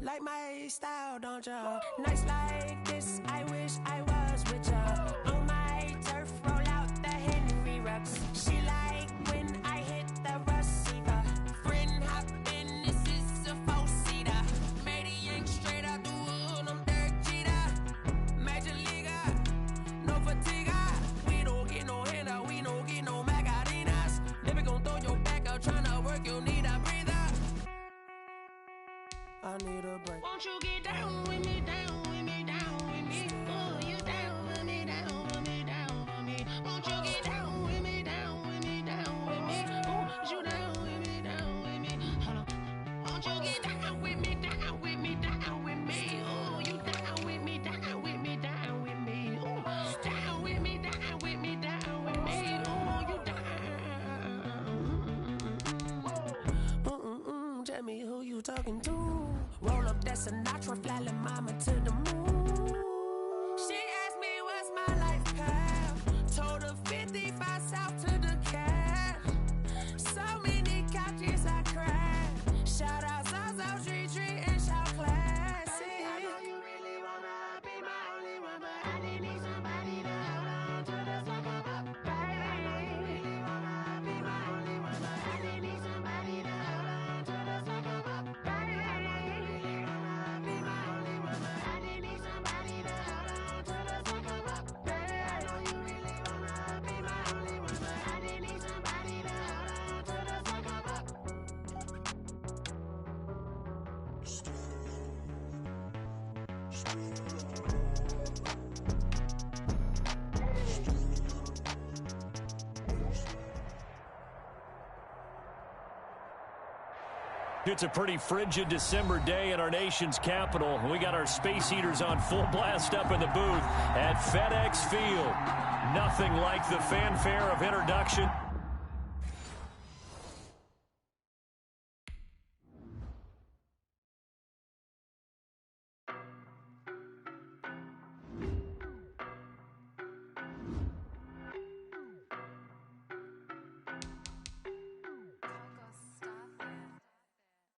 Like my style, don't ya? Nights like this, I wish I was with ya. On my turf, roll out the Henry Rux. She like when I hit the receiver. Friend hop in, this is a four-seater. Made a yank straight out the wood, I'm Derek Jeter. Major leaguer, no fatigue. We don't get no handout, we don't get no Macarinas. Never gon' throw your back out, tryna work, you need a breather. I need a break. Won't you get down with me, down with me, down with me? Oh, you down with me, down with me, down with me. Won't you get down with me, down with me, down with me? Oh, you down with me, down with me? Hold on. Won't you get down with me, down with me, down with me? Oh, you down with me, down with me, down with me? Oh, down with me, down with me, down with me? Oh, you down. Tell me who you talking to. Roll up that Sinatra, fly la mama to the moon. She asked me what's my life path. Told her 55 south to the cab. So many couches I cried. Shout out Zazo, Tree, and shout classic. I know you really wanna be my only one, but I didn't need somebody to hold on to the sucker up. Baby, I know you really wanna be my only one, but I didn't need somebody to hold on to the sucker up. Baby, I know you really wanna be my only one, but I didn't need somebody to hold on to the sucker up. Baby, I know you really wanna be my only one, but I didn't need somebody to hold on to the sucker up. It's a pretty frigid December day in our nation's capital. We got our space heaters on full blast up in the booth at FedEx Field. Nothing like the fanfare of introduction.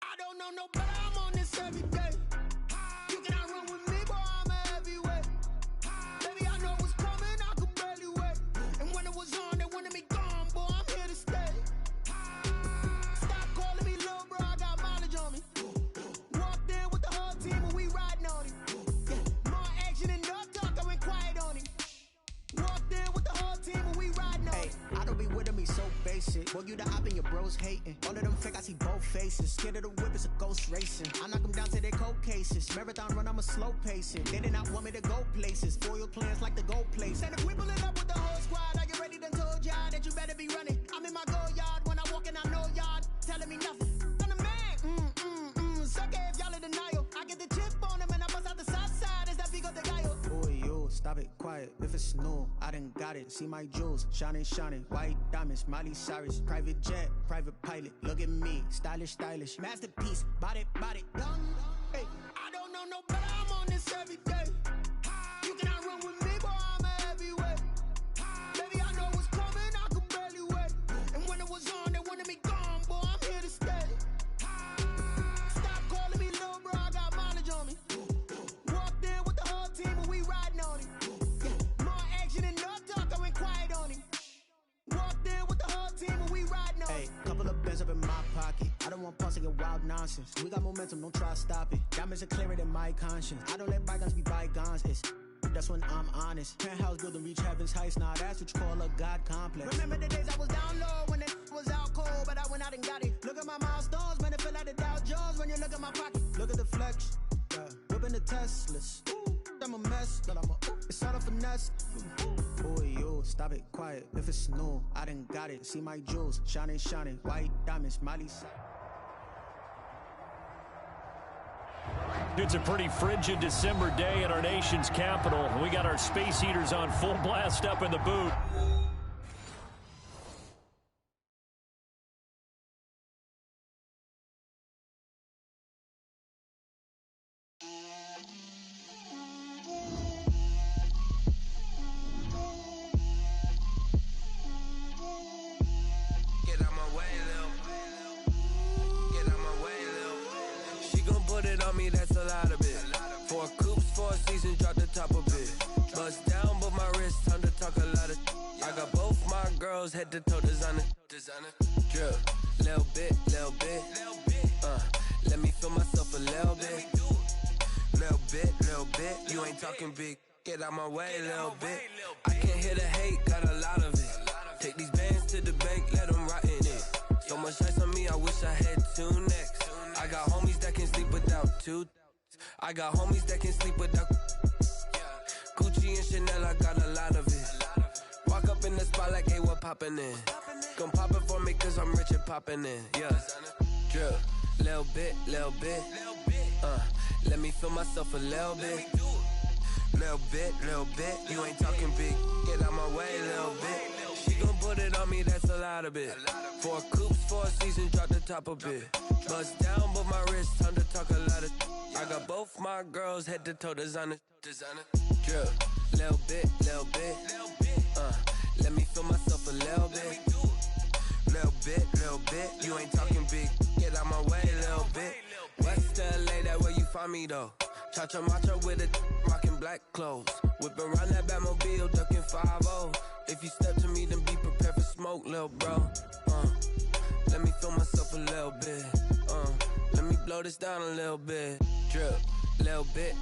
I don't know no better, I'm on this every day. You cannot run with me, boy, I'm a heavyweight. Baby, I know what's coming, I could barely wait. And when it was on, they wanted me gone, boy, I'm here to stay. Stop calling me little bro, I got mileage on me. Walked in with the whole team and we riding on it. Yeah, more action and no talk, I went quiet on it. Walked in with the whole team and we riding on it. I don't be with me so basic. Boy, you the op and your bros hating. All of them fake, I see both faces. Scared of the whip, it's a ghost racing. I knock them down to their cold cases. Marathon run, I'm a slow pacing. They did not want me to go places. Foil plans like the gold place. And if we pull it up with the whole squad, I get ready to told y'all that you better be running. I'm in my go yard when I walk in, I know y'all telling me nothing. I'm the man, sucker if y'all in denial. I get the chip on them and I bust out the south side. Is that Vigo de Gallo? Boy, you stop it, quiet. If it's new, I done got it. See my jewels, shining, shining. White diamonds, Miley Cyrus. Private jet, private pilot. Look at me, stylish, stylish. Masterpiece, body, done. Hey, I don't know no better, I'm on this every day. You cannot run with me, boy, I'm a heavyweight. Baby, I know what's coming, I could barely wait. And when it was on, they wanted me gone, boy, I'm here to stay. Stop calling me little bro, I got mileage on me. Walked in with the whole team and we riding on it. Yeah, more action and no talk, I went quiet on it. Walked in with the whole team and we riding on it. Couple of bands up in my pocket. I don't want pause to get wild nonsense. We got momentum, don't try to stop it. Diamonds are clearer than my conscience. I don't let bygones be bygones. That's when I'm honest. Penthouse building reach heaven's heights. Now that's what you call a God complex. Remember the days I was down low when it was out cold, but I went out and got it. Look at my milestones, man, it feel like the Dow Jones when you look at my pocket. Look at the flex, yeah. Whipping the Teslas. I'm a mess, but it's all a finesse. Boy, you stop it, quiet. If it's new, I done got it. See my jewels, shining, shining. White diamonds, Miley Cyrus. It's a pretty frigid December day in our nation's capital. We got our space heaters on full blast up in the booth. me, that's a lot of it. 4 coops, 4 seasons, drop the top of it. Bust down, but my wrist, time to talk a lot of. I got both my girls, head to toe designer. Drip, little bit. Let me feel myself a little bit. Little bit. You ain't talking big. Get out my way, little bit. I can't hear the hate, got a lot of it. Take these bands to the bank, let them rot in it. So much ice on me, I wish I had 2 necks. I got homies that can sleep without 2. I got homies that can sleep without Gucci and Chanel, I got a lot of it. Walk up in the spot like, hey, what poppin' in? Gon' pop it for me cause I'm rich and poppin' in, yeah. Drip, little bit. Let me feel myself a little bit. Little bit. You ain't talking big. Get out my way, little bit. She gon' put it on me, that's a lot of it. 4 coops, 4 seasons, drop the top a bit. Bust down, but my wrist, time to talk a lot of. I got both my girls, head to toe designer. Drip, little bit. Let me feel myself a little bit. Little bit. You ain't talking big. Get out my way, little bit. West LA, that where you find me though. Cha-cha macha with a rockin' black clothes. Whip around that Batmobile, ducking 5-0. If you step to me, then be prepared for smoke, lil' bro. Let me feel myself a little bit. Let me blow this down a little bit. Drip, little bit.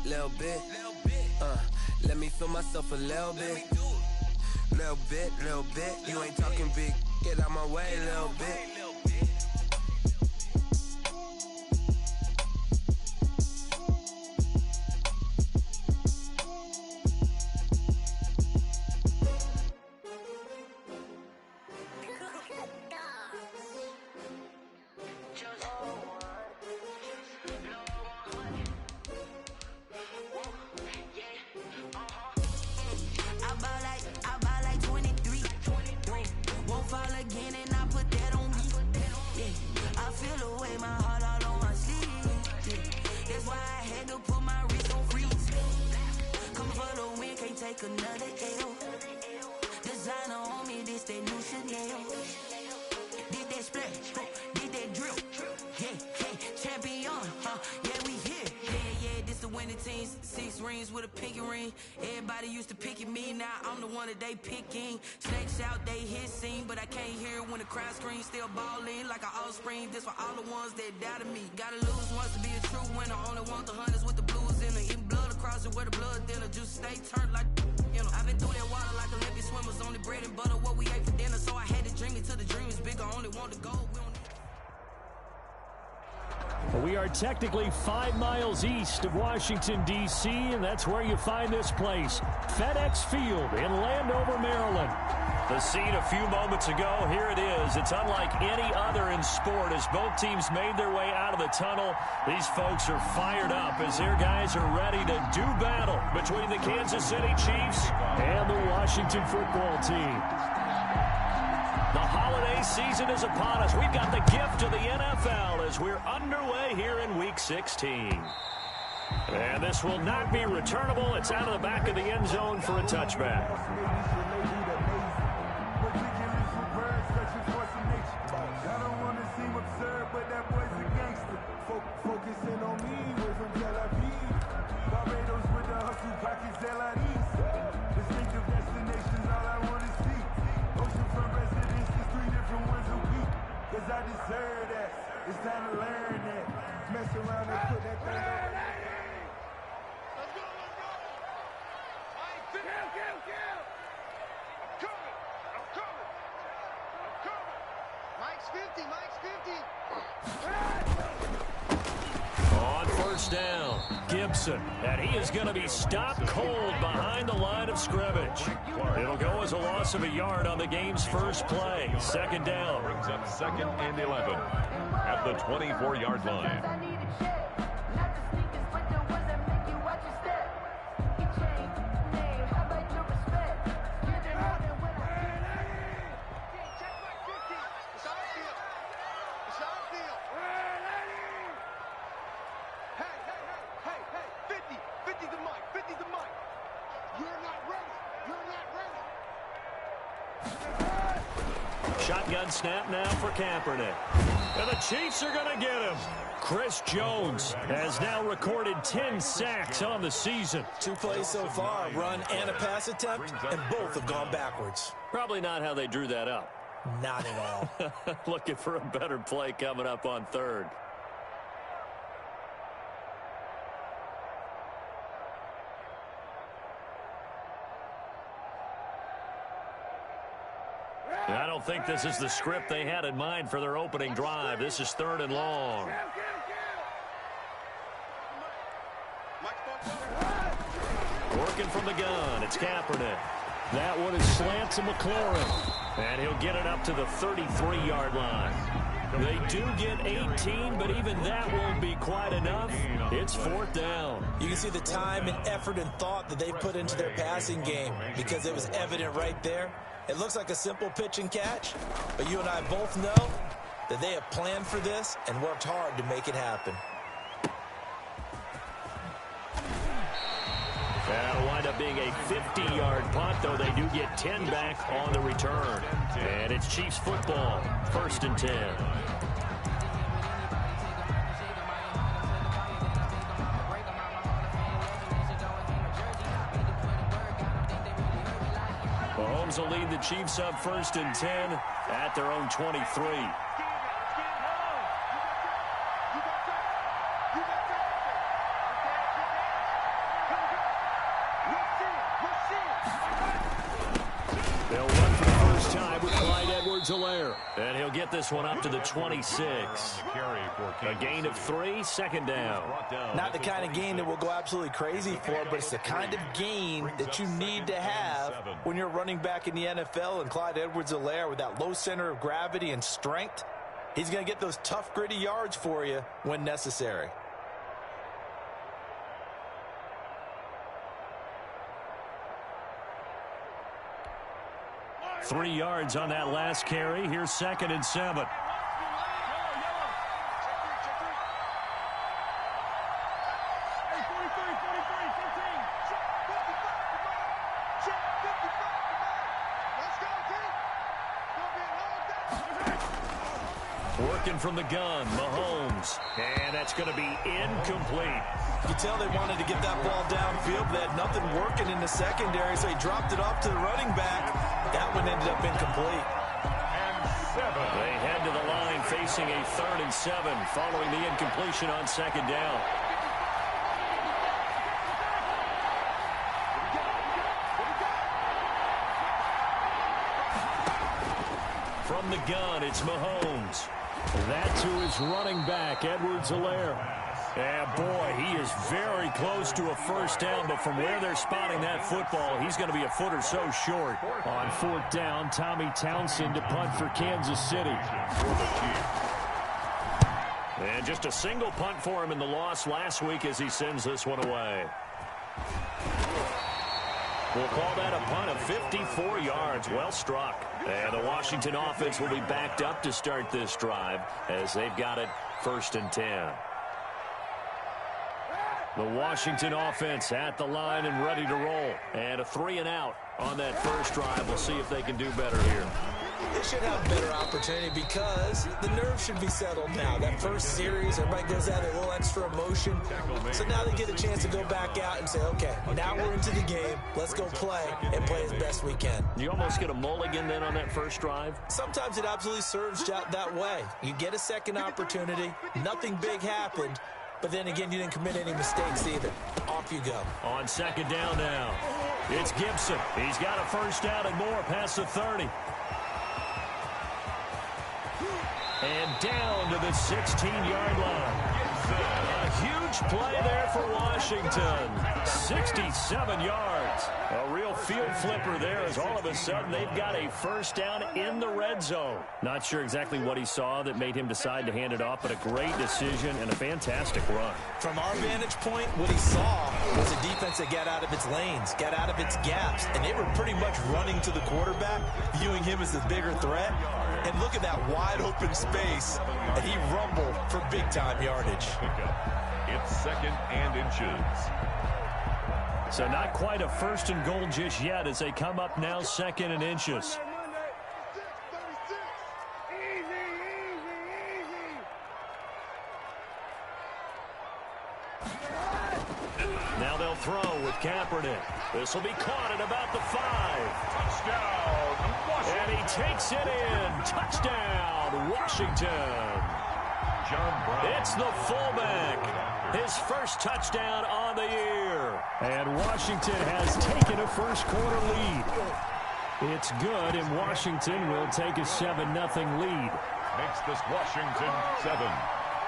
Let me feel myself a little bit. Little bit. You ain't talking big. Get out my way, little bit. Another L. Designer on me, this that new Chanel. Did that splash, did that drill. Yeah, champion, yeah, we here. Yeah, this the winning teams. 6 rings with a pinky ring. Everybody used to picking me, now I'm the one that they picking. Snakes out, they hit scene, but I can't hear it when the crowd screams. Still ballin' like an offspring. This for all the ones that doubted me. Gotta lose once to be a true winner. Only want the hunters with the blues in it. Eating blood across it where the blood dinner. Juice stay turned like. You know, I've been through that water like Olympic swimmers. Only bread and butter, what we ate for dinner. So I had to dream it till the dream is bigger. Only want to go. We are technically 5 miles east of Washington, D.C., and that's where you find this place, FedEx Field in Landover, Maryland. The scene a few moments ago, here it is. It's unlike any other in sport as both teams made their way out of the tunnel. These folks are fired up as their guys are ready to do battle between the Kansas City Chiefs and the Washington football team. The holiday season is upon us. We've got the gift of the NFL as we're underway here in Week 16. And this will not be returnable. It's out of the back of the end zone for a touchback. I deserve that. It's time to learn that. Mess around and put that thing on. Let's go. On first down, Gibson, and he is going to be stopped cold behind the line of scrimmage. It'll go as a loss of a yard on the game's first play. Second down. Brings up 2nd and 11 at the 24-yard line. Shotgun snap now for Kaepernick. And the Chiefs are going to get him. Chris Jones has now recorded 10 sacks on the season. 2 plays so far, a run and a pass attempt, and both have gone backwards. Probably not how they drew that up. Not at all. Looking for a better play coming up on third. I don't think this is the script they had in mind for their opening drive. This is 3rd and long. Working from the gun, it's Kaepernick. That one is slant to McLaurin. And he'll get it up to the 33-yard line. They do get 18, but even that won't be quite enough. It's 4th down. You can see the time and effort and thought that they put into their passing game because it was evident right there. It looks like a simple pitch and catch, but you and I both know that they have planned for this and worked hard to make it happen. That'll wind up being a 50-yard punt, though they do get 10 back on the return. And it's Chiefs football, 1st and 10. Mahomes will lead the Chiefs up 1st and 10 at their own 23. They'll run for the first time with Clyde Edwards-Helaire. And he'll get this one up to the 26. A gain of 3, 2nd down. Not the kind of gain that we'll go absolutely crazy for, but it's the kind of gain that you need to have when you're running back in the NFL. And Clyde Edwards-Helaire, with that low center of gravity and strength, he's going to get those tough, gritty yards for you when necessary. 3 yards on that last carry. Here's 2nd and 7. Working from the gun, Mahomes. And that's going to be incomplete. You tell they wanted to get that ball downfield, but they had nothing working in the secondary, so he dropped it off to the running back. That one ended up incomplete. They head to the line facing a 3rd and 7 following the incompletion on 2nd down. From the gun, it's Mahomes. That's who is running back, Edwards-Helaire. And boy, he is very close to a 1st down, but from where they're spotting that football, he's going to be a foot or so short. On 4th down, Tommy Townsend to punt for Kansas City. And just a single punt for him in the loss last week as he sends this one away. We'll call that a punt of 54 yards. Well struck. And the Washington offense will be backed up to start this drive as they've got it 1st and 10. The Washington offense at the line and ready to roll. And a 3 and out on that first drive. We'll see if they can do better here. They should have a better opportunity because the nerves should be settled now. That first series, everybody goes out a little extra emotion. So now they get a chance to go back out and say, okay, now we're into the game. Let's go play and play as best we can. You almost get a mulligan then on that first drive? Sometimes it absolutely serves that way. You get a second opportunity. Nothing big happened. But then again, you didn't commit any mistakes either. Off you go. On 2nd down now, it's Gibson. He's got a 1st down and more past the 30. And down to the 16-yard line. A huge play there for Washington. 67 yards. A real field flipper there as all of a sudden they've got a 1st down in the red zone. Not sure exactly what he saw that made him decide to hand it off, but a great decision and a fantastic run. From our vantage point, what he saw was a defense that got out of its lanes, got out of its gaps, and they were pretty much running to the quarterback, viewing him as the bigger threat. And look at that wide open space, and he rumbled for big-time yardage. It's 2nd and inches. So not quite a 1st and goal just yet as they come up now 2nd and inches. Now they'll throw with Kaepernick. This will be caught at about the 5. Touchdown, Washington. And he takes it in. Touchdown, Washington. John Brown. It's the fullback. His first touchdown on the year. And Washington has taken a first-quarter lead. It's good, and Washington will take a 7-0 lead. Makes this Washington 7,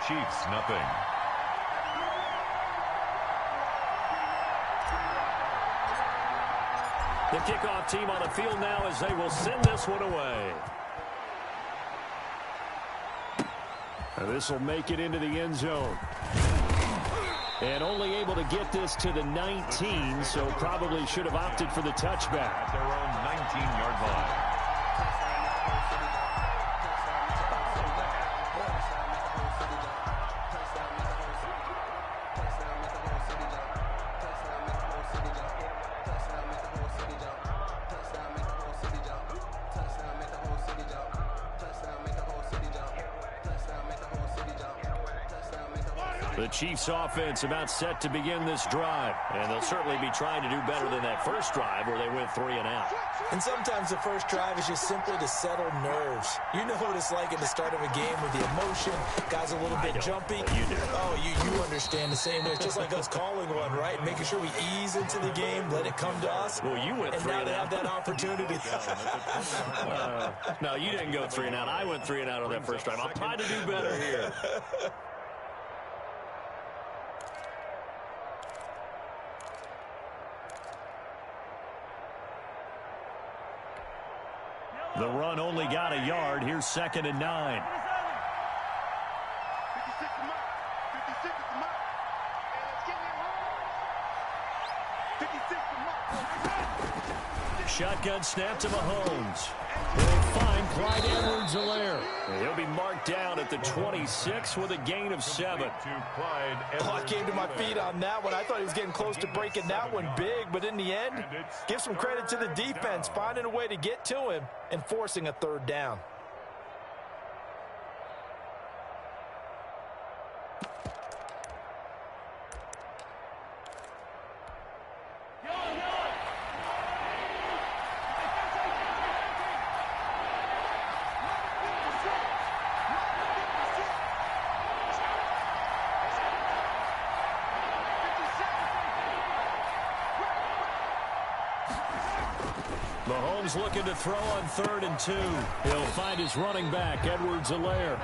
Chiefs 0. The kickoff team on the field now as they will send this one away. And this will make it into the end zone. And only able to get this to the 19, so probably should have opted for the touchback. At their own 19-yard line. The Chiefs offense about set to begin this drive, and they'll certainly be trying to do better than that first drive where they went 3 and out. And sometimes the first drive is just simply to settle nerves. You know what it's like at the start of a game with the emotion, guys a little bit jumpy. You do. Oh, you understand the same way. It's just like us calling one, right? Making sure we ease into the game, let it come to us. Well, you went 3 and and now out. they have that opportunity. No, you didn't go 3 and out. I went 3 and out on that first drive. I'll try to do better here. The run only got a yard. Here's 2nd and 9. Shotgun snap to Mahomes. They'll find Clyde Edwards-Helaire. He'll be marked down at the 26 with a gain of 7. I came to my feet on that one. I thought he was getting close to breaking that one big, but in the end, give some credit to the defense, finding a way to get to him and forcing a 3rd down. Mahomes looking to throw on 3rd and 2. He'll find his running back, Edwards-Helaire.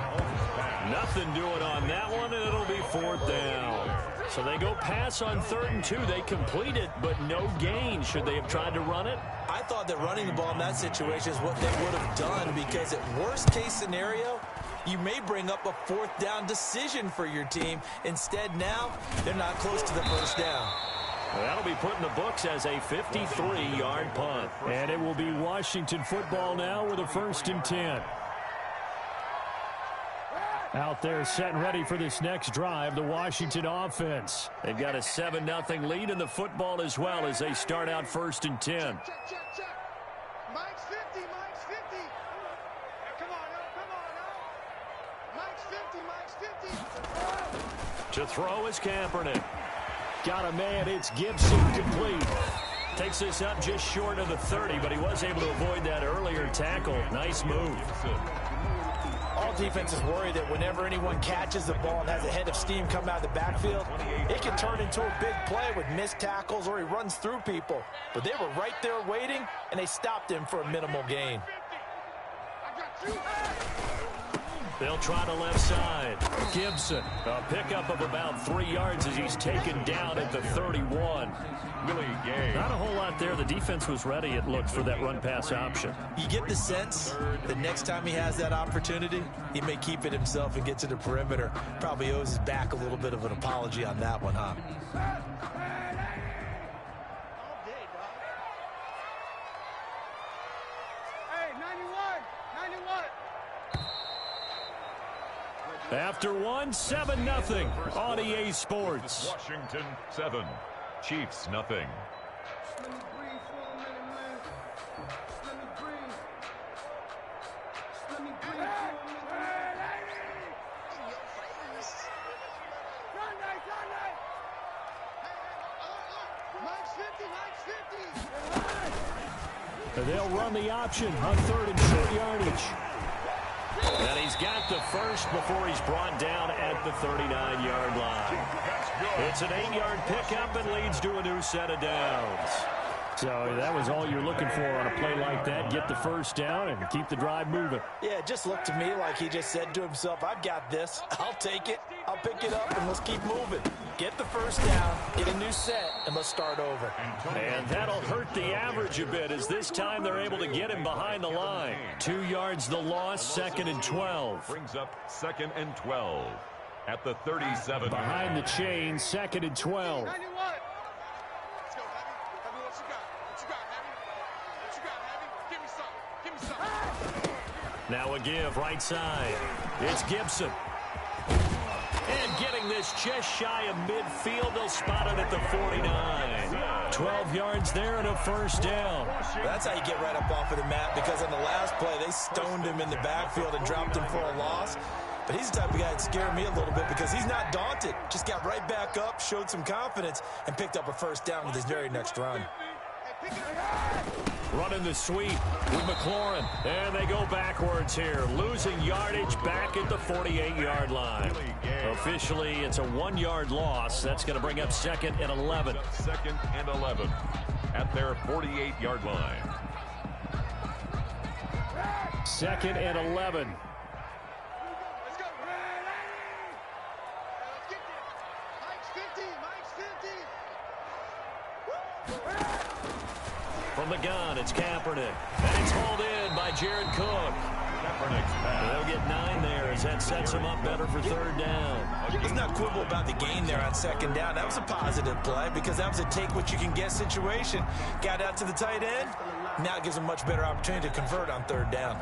Nothing doing on that one, and it'll be 4th down. So they go pass on 3rd and 2. They complete it, but no gain. Should they have tried to run it? I thought that running the ball in that situation is what they would have done, because at worst case scenario, you may bring up a 4th down decision for your team. Instead, now, they're not close to the 1st down. Well, that'll be put in the books as a 53-yard punt. And it will be Washington football now with a 1st and 10. Out there set and ready for this next drive, the Washington offense. They've got a 7-0 lead in the football as well as they start out 1st and 10. Check. Mike's 50, Mike's 50. Come on now. Mike's 50. To throw is Kaepernick. Got a man, it's Gibson, complete. Takes this up just short of the 30, but he was able to avoid that earlier tackle. Nice move. All defenses worry that whenever anyone catches the ball and has a head of steam come out of the backfield, it can turn into a big play with missed tackles or he runs through people. But they were right there waiting, and they stopped him for a minimal gain. They'll try the left side. Gibson, a pickup of about 3 yards as he's taken down at the 31. Willie Gay. Not a whole lot there. The defense was ready, it looked, for that run-pass option. You get the sense that next time he has that opportunity, he may keep it himself and get to the perimeter. Probably owes his back a little bit of an apology on that one, huh? Hey, 91. After one, 7-0 on EA Sports. Washington 7, Chiefs 0. Let me breathe for a minute, man. Let me breathe. Let me breathe for a minute, man. Sunday. They'll run the option on 3rd and short yardage. And he's got the first before he's brought down at the 39-yard line. It's an 8-yard pickup and leads to a new set of downs. So that was all you're looking for on a play like that. Get the first down and keep the drive moving. Yeah, it just looked to me like he just said to himself, I've got this. I'll take it. I'll pick it up, and let's keep moving. Get the first down, get a new set, and let's start over. And that'll hurt the average a bit as this time they're able to get him behind the line. 2 yards the loss, 2nd and 12. Brings up 2nd and 12 at the 37. Behind the chain, 2nd and 12. Now a give right side. It's Gibson. And getting this just shy of midfield, they'll spot it at the 49. 12 yards there and a first down. That's how you get right up off of the mat, because on the last play, they stoned him in the backfield and dropped him for a loss. But he's the type of guy that scared me a little bit because he's not daunted. Just got right back up, showed some confidence, and picked up a first down with his very next run. Running the sweep with McLaurin. And they go backwards here. Losing yardage back at the 48-yard line. Officially, it's a 1-yard loss. That's going to bring up 2nd and 11. 2nd and 11 at their 48-yard line. 2nd and 11. From the gun, it's Kaepernick. And it's hauled in by Jared Cook. They'll get 9 there as that sets him up better for 3rd down. Let's not quibble about the gain there on 2nd down. That was a positive play because that was a take-what-you-can-get situation. Got out to the tight end. Now it gives him a much better opportunity to convert on 3rd down.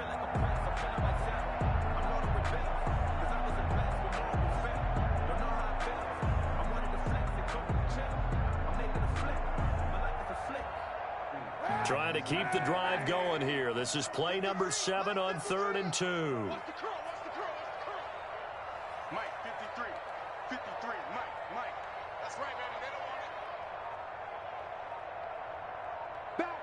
Trying to keep the drive going here. This is play number 7 on 3rd and 2. Mike, 53. 53. Mike. That's right, baby. They don't want it. Back.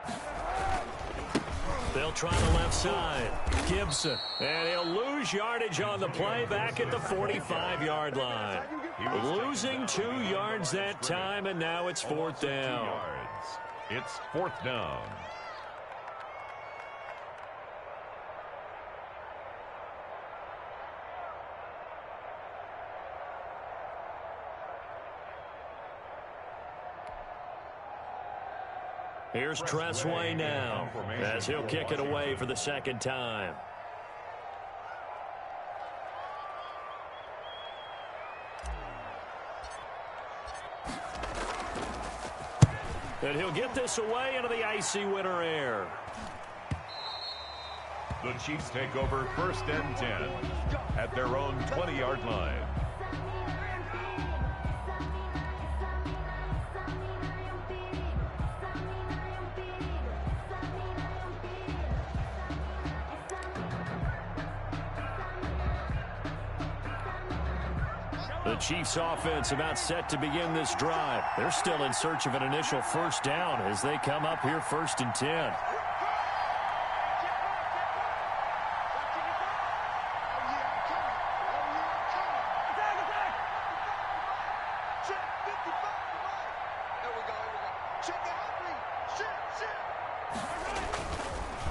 Kill. They'll try the left side. Gibson. And he'll lose yardage on the play back at the 45-yard line. Losing 2 yards that time, and now it's 4th down. It's 4th down. Here's Tressway now as he'll kick it away for the 2nd time. And he'll get this away into the icy winter air. The Chiefs take over 1st and 10 at their own 20-yard line. The Chiefs offense about set to begin this drive. They're still in search of an initial first down as they come up here 1st and 10.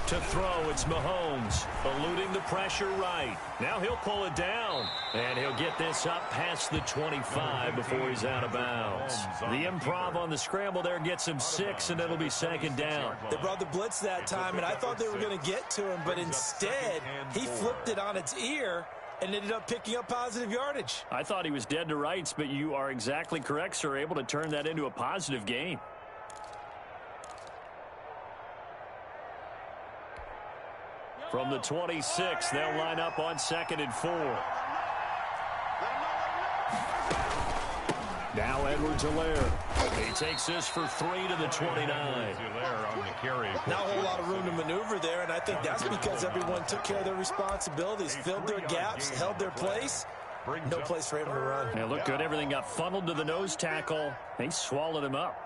To throw, it's Mahomes, eluding the pressure right. Now he'll pull it down, and he'll get this up past the 25 before he's out of bounds. The improv on the scramble there gets him 6, and it'll be 2nd down. They brought the blitz that time, and I thought they were going to get to him, but instead, he flipped it on its ear and ended up picking up positive yardage. I thought he was dead to rights, but you are exactly correct, sir, able to turn that into a positive gain. From the 26, they'll line up on 2nd and 4. Now Edwards-Helaire. He takes this for 3 to the 29. Not a whole lot of room to maneuver there, and I think that's because everyone took care of their responsibilities, filled their gaps, held their place, No place for him to run. It looked good. Everything got funneled to the nose tackle. They swallowed him up.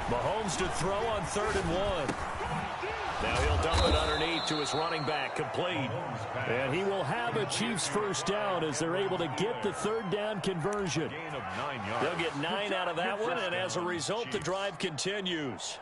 Mahomes to throw on 3rd and 1. Now he'll dump it underneath to his running back, complete. And he will have a Chiefs first down as they're able to get the 3rd down conversion. They'll get 9 out of that one, and as a result, the drive continues.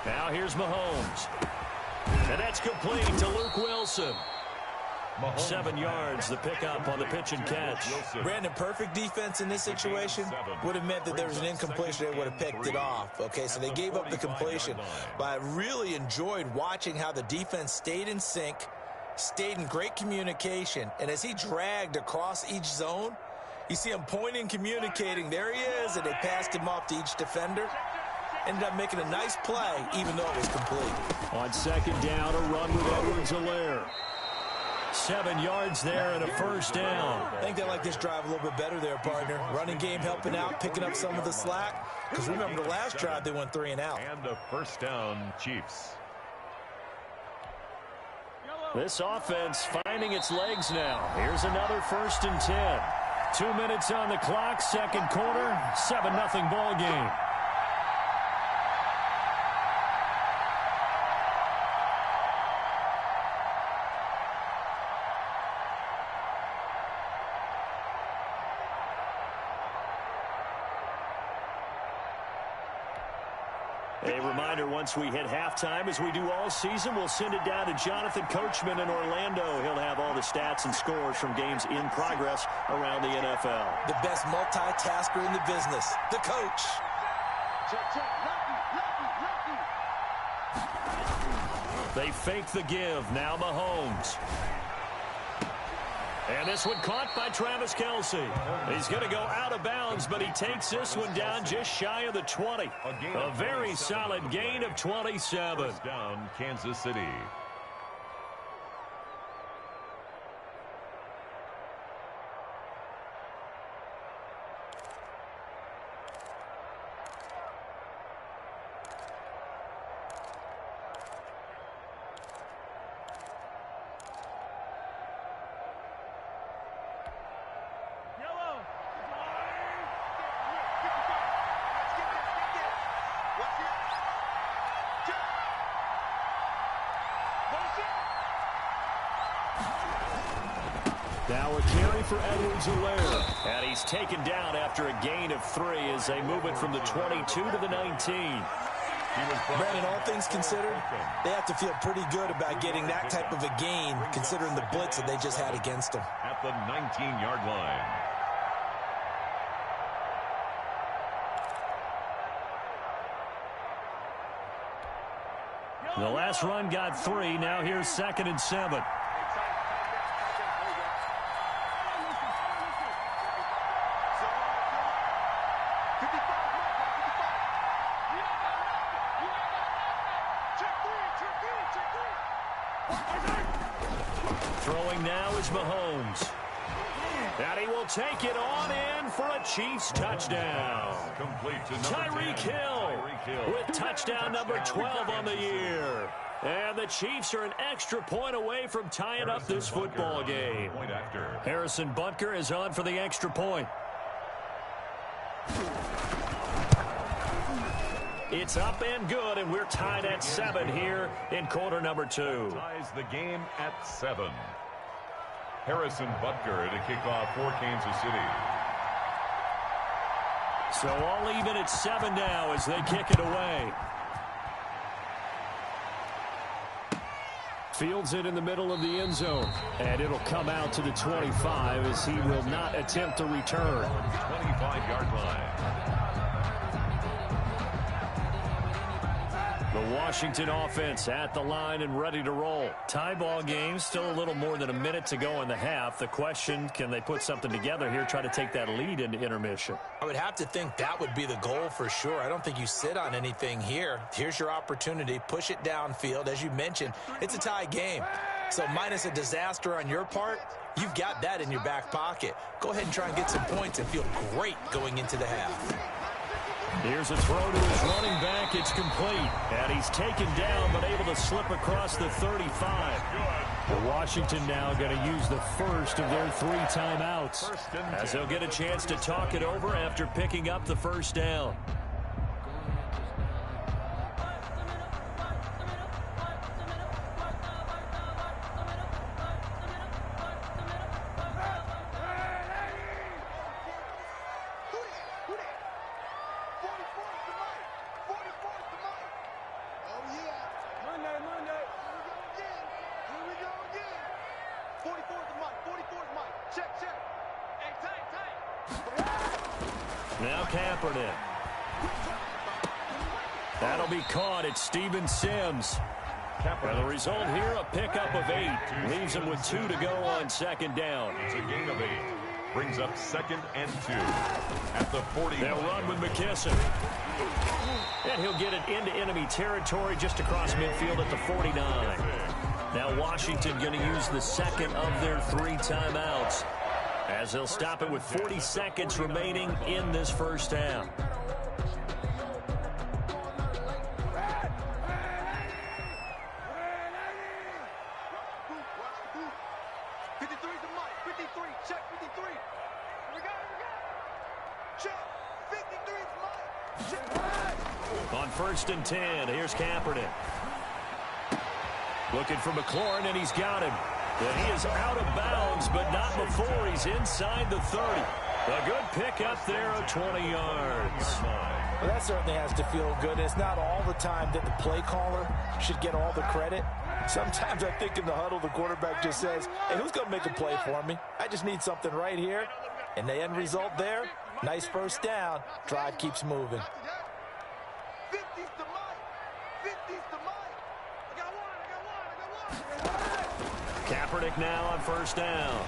Now here's Mahomes. And that's complete to Luke Wilson. 7 yards, the pickup on the pitch and catch. Brandon, perfect defense in this situation would have meant that there was an incompletion. They would have picked it off. Okay, so they gave up the completion. But I really enjoyed watching how the defense stayed in sync, stayed in great communication. And as he dragged across each zone, you see him pointing, communicating. There he is, and they passed him off to each defender. Ended up making a nice play, even though it was complete. On 2nd down, a run with Edwards-Helaire. 7 yards there and a first down. I think they like this drive a little bit better there, partner. Running game helping out, picking up some of the slack. Because remember the last drive, they went 3 and out. And a first down, Chiefs. This offense finding its legs now. Here's another 1st and 10. 2 minutes on the clock, 2nd quarter, 7-0 ball game. A reminder, once we hit halftime, as we do all season, we'll send it down to Jonathan Coachman in Orlando. He'll have all the stats and scores from games in progress around the NFL. The best multitasker in the business, the coach. They fake the give. Now Mahomes. And this one caught by Travis Kelce. He's going to go out of bounds, but he takes this one down just shy of the 20. A very solid gain of 27. First down, Kansas City. Now a carry for Edwards-Helaire. And he's taken down after a gain of 3 as they move it from the 22 to the 19. Brandon, all things considered, they have to feel pretty good about getting that type of a gain, considering the blitz that they just had against them. At the 19-yard line. The last run got 3. Now here's 2nd and 7. Throwing now is Mahomes. And he will take it on in for a Chiefs touchdown. Complete to Tyreek Hill with touchdown number 12 on the year. And the Chiefs are an extra point away from tying up this football game. Harrison Butker is on for the extra point. It's up and good, and we're tied at 7 here in quarter number 2. Ties the game at 7. Harrison Butker to kick off for Kansas City. So all even at 7 now as they kick it away. Fields it in the middle of the end zone. And it'll come out to the 25 as he will not attempt to return. 25-yard line. The The Washington offense at the line and ready to roll. Tie ball game, still a little more than a minute to go in the half. The question, can they put something together here, try to take that lead into intermission? I would have to think that would be the goal for sure. I don't think you sit on anything here. Here's your opportunity. Push it downfield. As you mentioned, it's a tie game. So minus a disaster on your part, you've got that in your back pocket. Go ahead and try and get some points and feel great going into the half. Here's a throw to his running back. It's complete. And he's taken down but able to slip across the 35. The Washington now going to use the first of their 3 timeouts as they'll get a chance to talk it over after picking up the first down. Now Kaepernick. That'll be caught at Steven Sims. And the result here, a pickup of 8. Leaves him with 2 to go on second down. It's a gain of 8. Brings up 2nd and 2 at the 40. They'll run with McKissick. And he'll get it into enemy territory just across midfield at the 49. Now Washington going to use the second of their 3 timeouts, as they'll stop it with 40 seconds remaining in this first half. On 1st and 10, here's Kaepernick. Looking for McLaurin, and he's got him. But he is out of bounds, but not before he's inside the 30. A good pickup there of 20 yards. Well, that certainly has to feel good. It's not all the time that the play caller should get all the credit. Sometimes I think in the huddle, the quarterback just says, hey, who's going to make a play for me? I just need something right here. And the end result there, nice first down. Drive keeps moving. Kaepernick now on 1st down.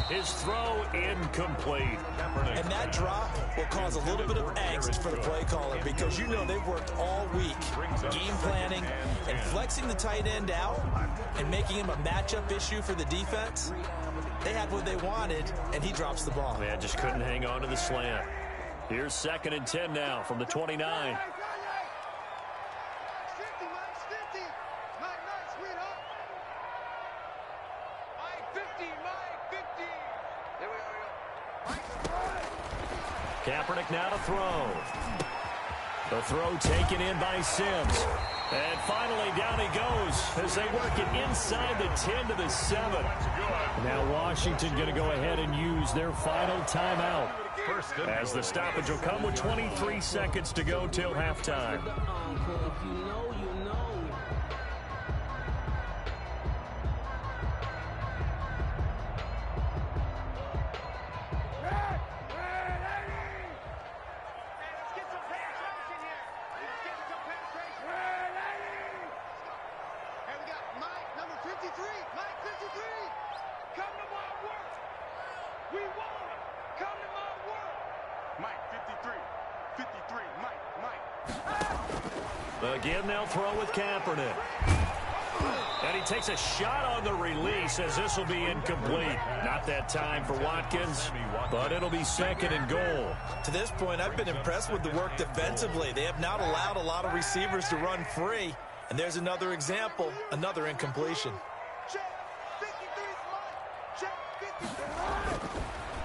His throw incomplete. And that drop will cause a little bit of angst for the play caller, because you know they've worked all week game planning and flexing the tight end out and making him a matchup issue for the defense. They had what they wanted, and he drops the ball. Man, just couldn't hang on to the slant. Here's 2nd and 10 now from the 29. Kaepernick now to throw. The throw taken in by Sims. And finally down he goes as they work it inside the 10 to the 7. Now Washington going to go ahead and use their final timeout, as the stoppage will come with 23 seconds to go till halftime. Again, they'll throw with Kaepernick. And he takes a shot on the release, as this will be incomplete. Not that time for Watkins, but it'll be 2nd and goal. To this point, I've been impressed with the work defensively. They have not allowed a lot of receivers to run free. And there's another example, another incompletion.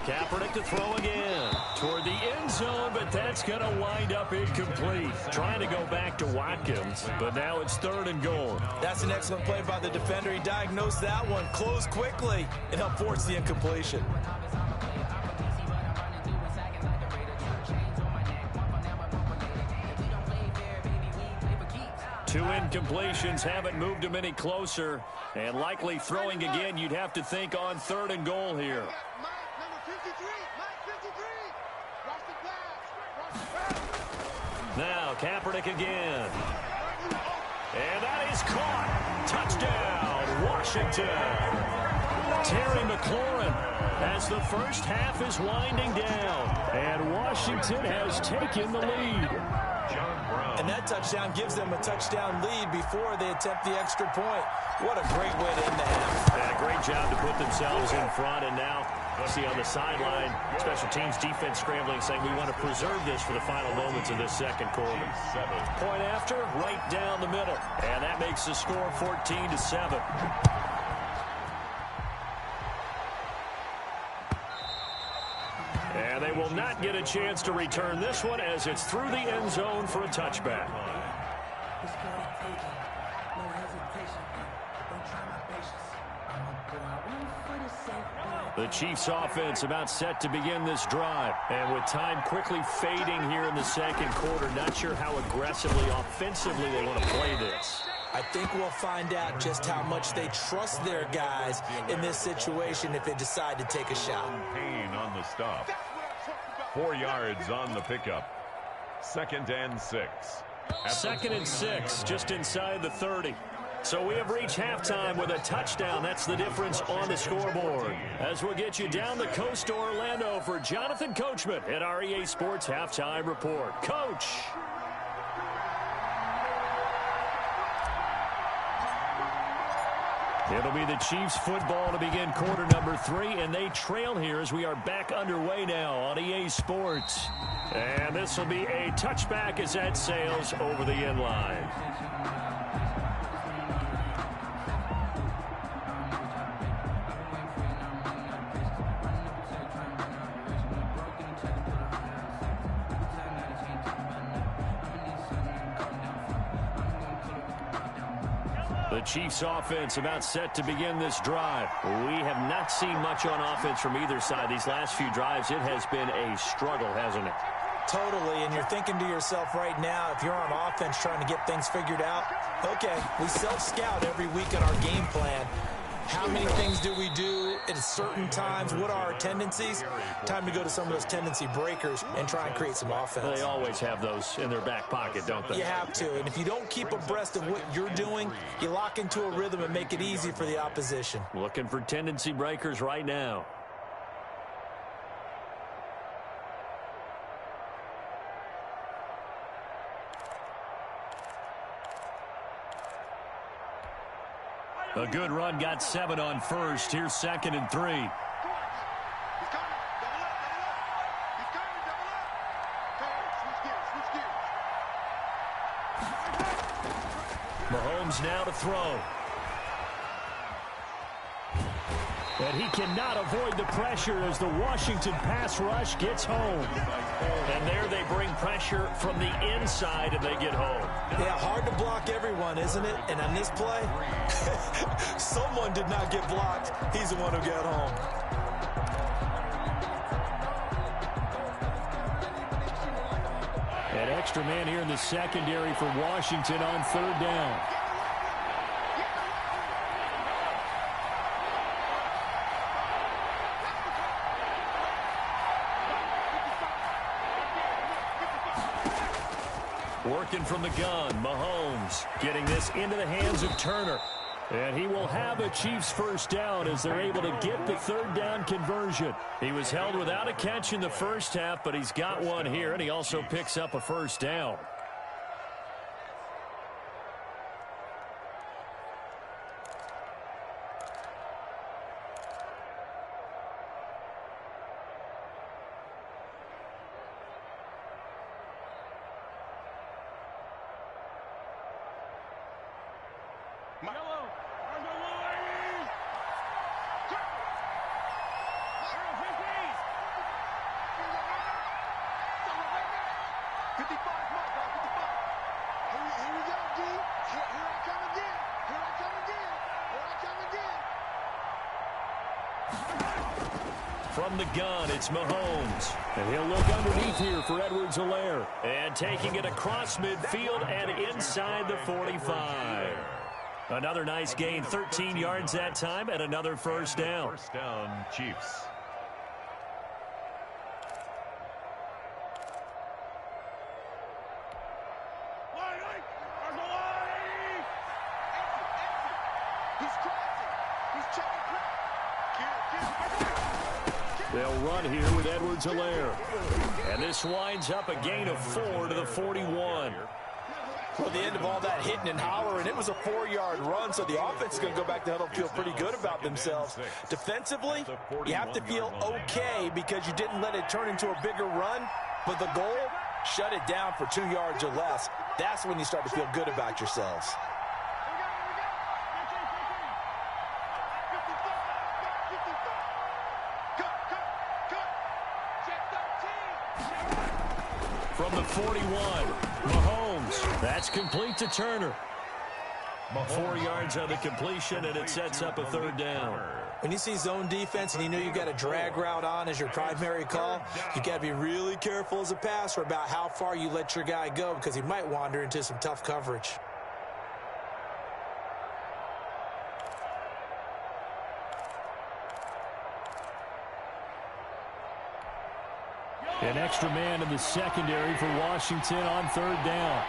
Kaepernick to throw again toward the end zone, but that's going to wind up incomplete. Trying to go back to Watkins, but now it's 3rd and goal. That's an excellent play by the defender. He diagnosed that one, closed quickly, and helped force the incompletion. Two incompletions haven't moved him any closer, and likely throwing again, you'd have to think on 3rd and goal here. Now Kaepernick again. And that is caught. Touchdown, Washington. Terry McLaurin as the first half is winding down. And Washington has taken the lead. And that touchdown gives them a touchdown lead before they attempt the extra point. What a great way to end the half. And a great job to put themselves in front. And now, see on the sideline, special teams defense scrambling, saying we want to preserve this for the final moments of this second quarter. Point after, right down the middle. And that makes the score 14-7. And they will not get a chance to return this one as it's through the end zone for a touchback. The Chiefs offense about set to begin this drive. And with time quickly fading here in the second quarter, not sure how aggressively, offensively they want to play this. I think we'll find out just how much they trust their guys in this situation if they decide to take a shot. Payne on the stop. 4 yards on the pickup. 2nd and 6. 2nd and 6, just inside the 30. So we have reached halftime with a touchdown. That's the difference on the scoreboard. As we'll get you down the coast to Orlando for Jonathan Coachman at our EA Sports Halftime Report. Coach. It'll be the Chiefs football to begin quarter number 3, and they trail here as we are back underway now on EA Sports. And this will be a touchback as that sails over the end line. The Chiefs offense about set to begin this drive. We have not seen much on offense from either side these last few drives. It has been a struggle, hasn't it? Totally, and you're thinking to yourself right now, if you're on offense trying to get things figured out, okay, we self-scout every week on our game plan. How many things do we do at certain times? What are our tendencies? Time to go to some of those tendency breakers and try and create some offense. They always have those in their back pocket, don't they? You have to, and if you don't keep abreast of what you're doing, you lock into a rhythm and make it easy for the opposition. Looking for tendency breakers right now. A good run, got 7 on first. Here's 2nd and 3. Mahomes now to throw. And he cannot avoid the pressure as the Washington pass rush gets home. And there they bring pressure from the inside and they get home. Yeah, hard to block everyone, isn't it? And on this play, someone did not get blocked. He's the one who got home. An extra man here in the secondary for Washington on 3rd down. Working from the gun, Mahomes getting this into the hands of Turner. And he will have a Chiefs first down as they're able to get the 3rd down conversion. He was held without a catch in the first half, but he's got one here, and he also picks up a first down. From the gun, it's Mahomes. And he'll look underneath here for Edwards-Helaire. And taking it across midfield and inside the 45. Another nice gain, 13 yards that time, and another first down. First down, Chiefs. They'll run here with Edwards-Helaire. And this winds up a gain of 4 to the 41. Well, the end of all that hitting and hollering, it was a 4-yard run, so the offense is going to go back to huddle and feel pretty good about themselves. Defensively, you have to feel okay because you didn't let it turn into a bigger run, but the goal, shut it down for 2 yards or less. That's when you start to feel good about yourselves. From the 41, Mahomes. That's complete to Turner. 4 yards on the completion, and it sets up a 3rd down. When you see zone defense and you know you've got a drag route on as your primary call, you've got to be really careful as a passer about how far you let your guy go because he might wander into some tough coverage. An extra man in the secondary for Washington on 3rd down.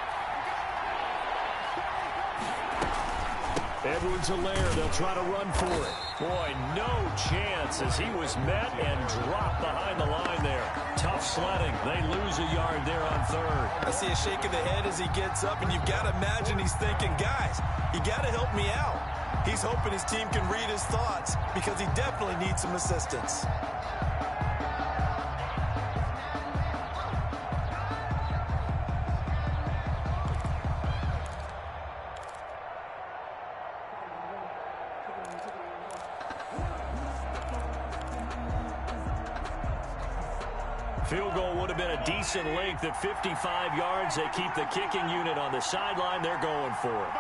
Edwards-Helaire, they'll try to run for it. Boy, no chance as he was met and dropped behind the line there. Tough sledding. They lose a yard there on 3rd. I see a shake of the head as he gets up, and you've got to imagine he's thinking, guys, you got to help me out. He's hoping his team can read his thoughts because he definitely needs some assistance. Field goal would have been a decent length at 55 yards. They keep the kicking unit on the sideline. They're going for it.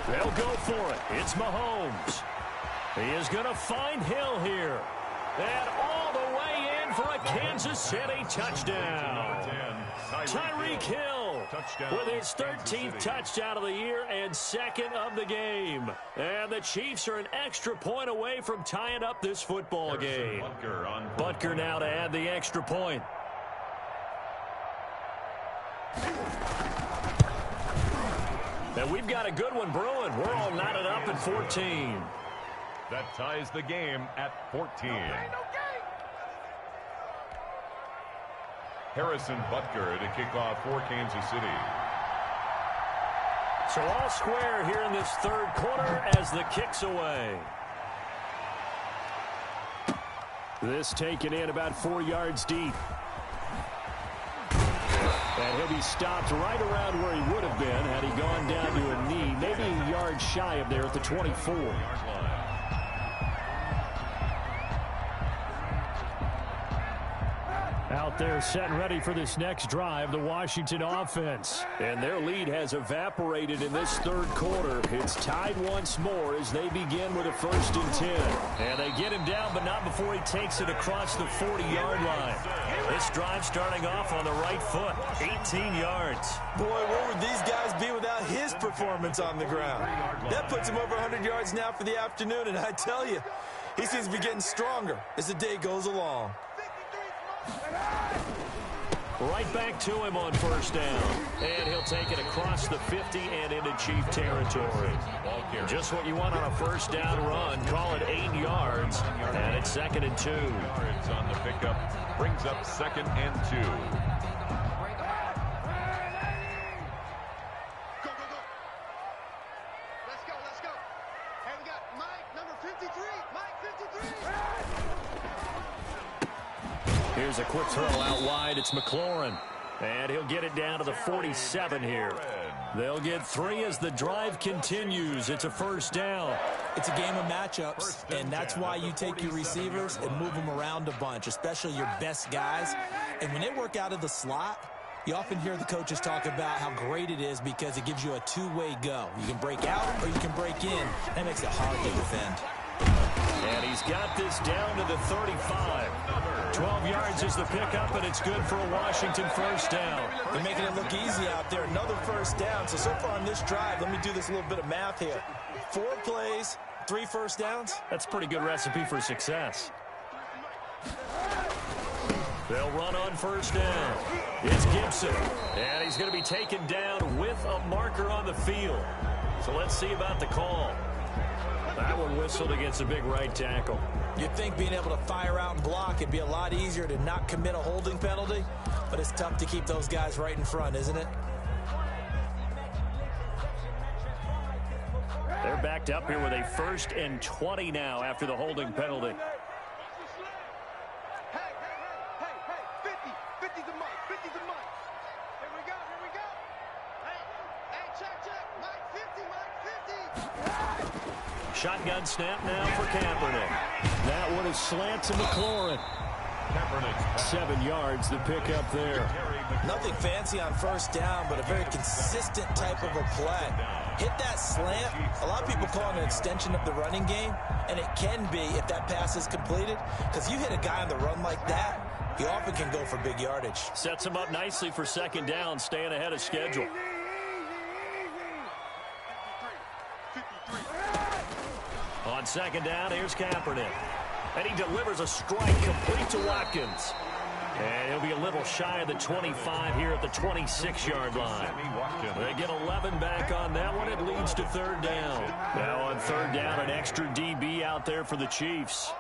They'll go for it. It's Mahomes. He is going to find Hill here. And all the way in for a Kansas City touchdown. Tyreek Hill with his 13th touchdown of the year and 2nd of the game. And the Chiefs are an extra point away from tying up this football game. Butker now to add the extra point. And we've got a good one brewing. We're all knotted up at 14. That ties the game at 14. Harrison Butker to kick off for Kansas City. So all square here in this 3rd quarter as the kick's away. This taken in about 4 yards deep. And he'll be stopped right around where he would have been had he gone down to a knee, maybe a yard shy of there at the 24. Out there set and ready for this next drive, the Washington offense. And their lead has evaporated in this 3rd quarter. It's tied once more as they begin with a 1st and 10. And they get him down, but not before he takes it across the 40-yard line. This drive starting off on the right foot, 18 yards. Boy, where would these guys be without his performance on the ground? That puts him over 100 yards now for the afternoon, and I tell you, he seems to be getting stronger as the day goes along. Right back to him on 1st down. And he'll take it across the 50 and into Chief territory. Just what you want on a 1st down run. Call it 8 yards. And it's 2nd and 2. Yards on the pickup. Brings up 2nd and 2. Let's go. Hey, we got Mike, number 53. Mike, 53. Here's a quick throw out wide. It's McLaurin. And he'll get it down to the 47 here. They'll get 3 as the drive continues. It's a 1st down. It's a game of matchups, and that's why you take your receivers and move them around a bunch, especially your best guys. And when they work out of the slot, you often hear the coaches talk about how great it is because it gives you a two-way go. You can break out or you can break in. That makes it hard to defend. And he's got this down to the 35. 12 yards is the pickup, and it's good for a Washington 1st down. They're making it look easy out there. Another 1st down. So far on this drive, let me do this little bit of math here. 4 plays, 3 1st downs. That's a pretty good recipe for success. They'll run on first down. It's Gibson, and he's going to be taken down with a marker on the field. So let's see about the call. That one whistled against a big right tackle. You'd think being able to fire out and block it'd be a lot easier to not commit a holding penalty, but it's tough to keep those guys right in front, isn't it? They're backed up here with a 1st and 20 now after the holding penalty. Shotgun snap now for Kaepernick. That one is slant to McLaurin. 7 yards, the pickup there. Nothing fancy on first down, but a very consistent type of a play. Hit that slant. A lot of people call it an extension of the running game, and it can be if that pass is completed, because you hit a guy on the run like that, he often can go for big yardage. Sets him up nicely for 2nd down, staying ahead of schedule. On 2nd down, here's Kaepernick. And he delivers a strike complete to Watkins. And he'll be a little shy of the 25 here at the 26-yard line. They get 11 back on that one. It leads to 3rd down. Now on 3rd down, an extra DB out there for the Chiefs.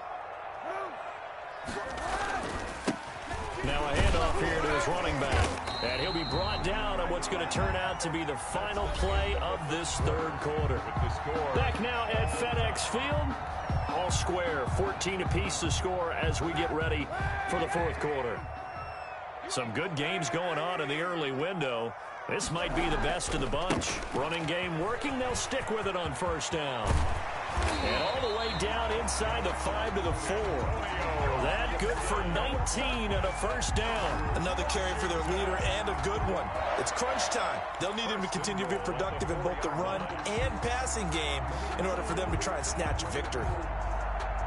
Now a handoff here to his running back. And he'll be brought down on what's going to turn out to be the final play of this 3rd quarter. Back now at FedEx Field. All square, 14 apiece to score as we get ready for the 4th quarter. Some good games going on in the early window. This might be the best of the bunch. Running game working, they'll stick with it on 1st down. And all the way down inside the 5 to the 4. That good for 19 and a 1st down. Another carry for their leader and a good one. It's crunch time. They'll need him to continue to be productive in both the run and passing game in order for them to try and snatch a victory.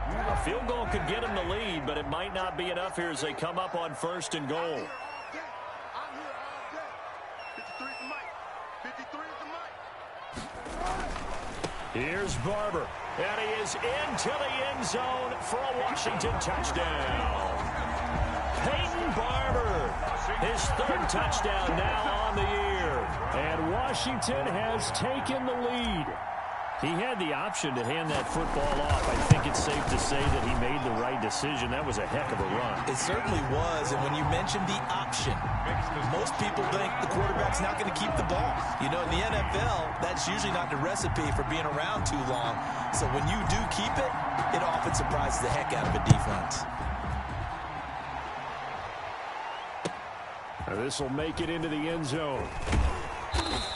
A field goal could get them the lead, but it might not be enough here as they come up on 1st and goal. Here's Barber, and he is into the end zone for a Washington touchdown. Peyton Barber, his 3rd touchdown now on the year. And Washington has taken the lead. He had the option to hand that football off. I think it's safe to say that he made the right decision. That was a heck of a run. It certainly was, and when you mentioned the option, most people think the quarterback's not going to keep the ball. You know, in the NFL, that's usually not the recipe for being around too long. So when you do keep it, it often surprises the heck out of a defense. This will make it into the end zone.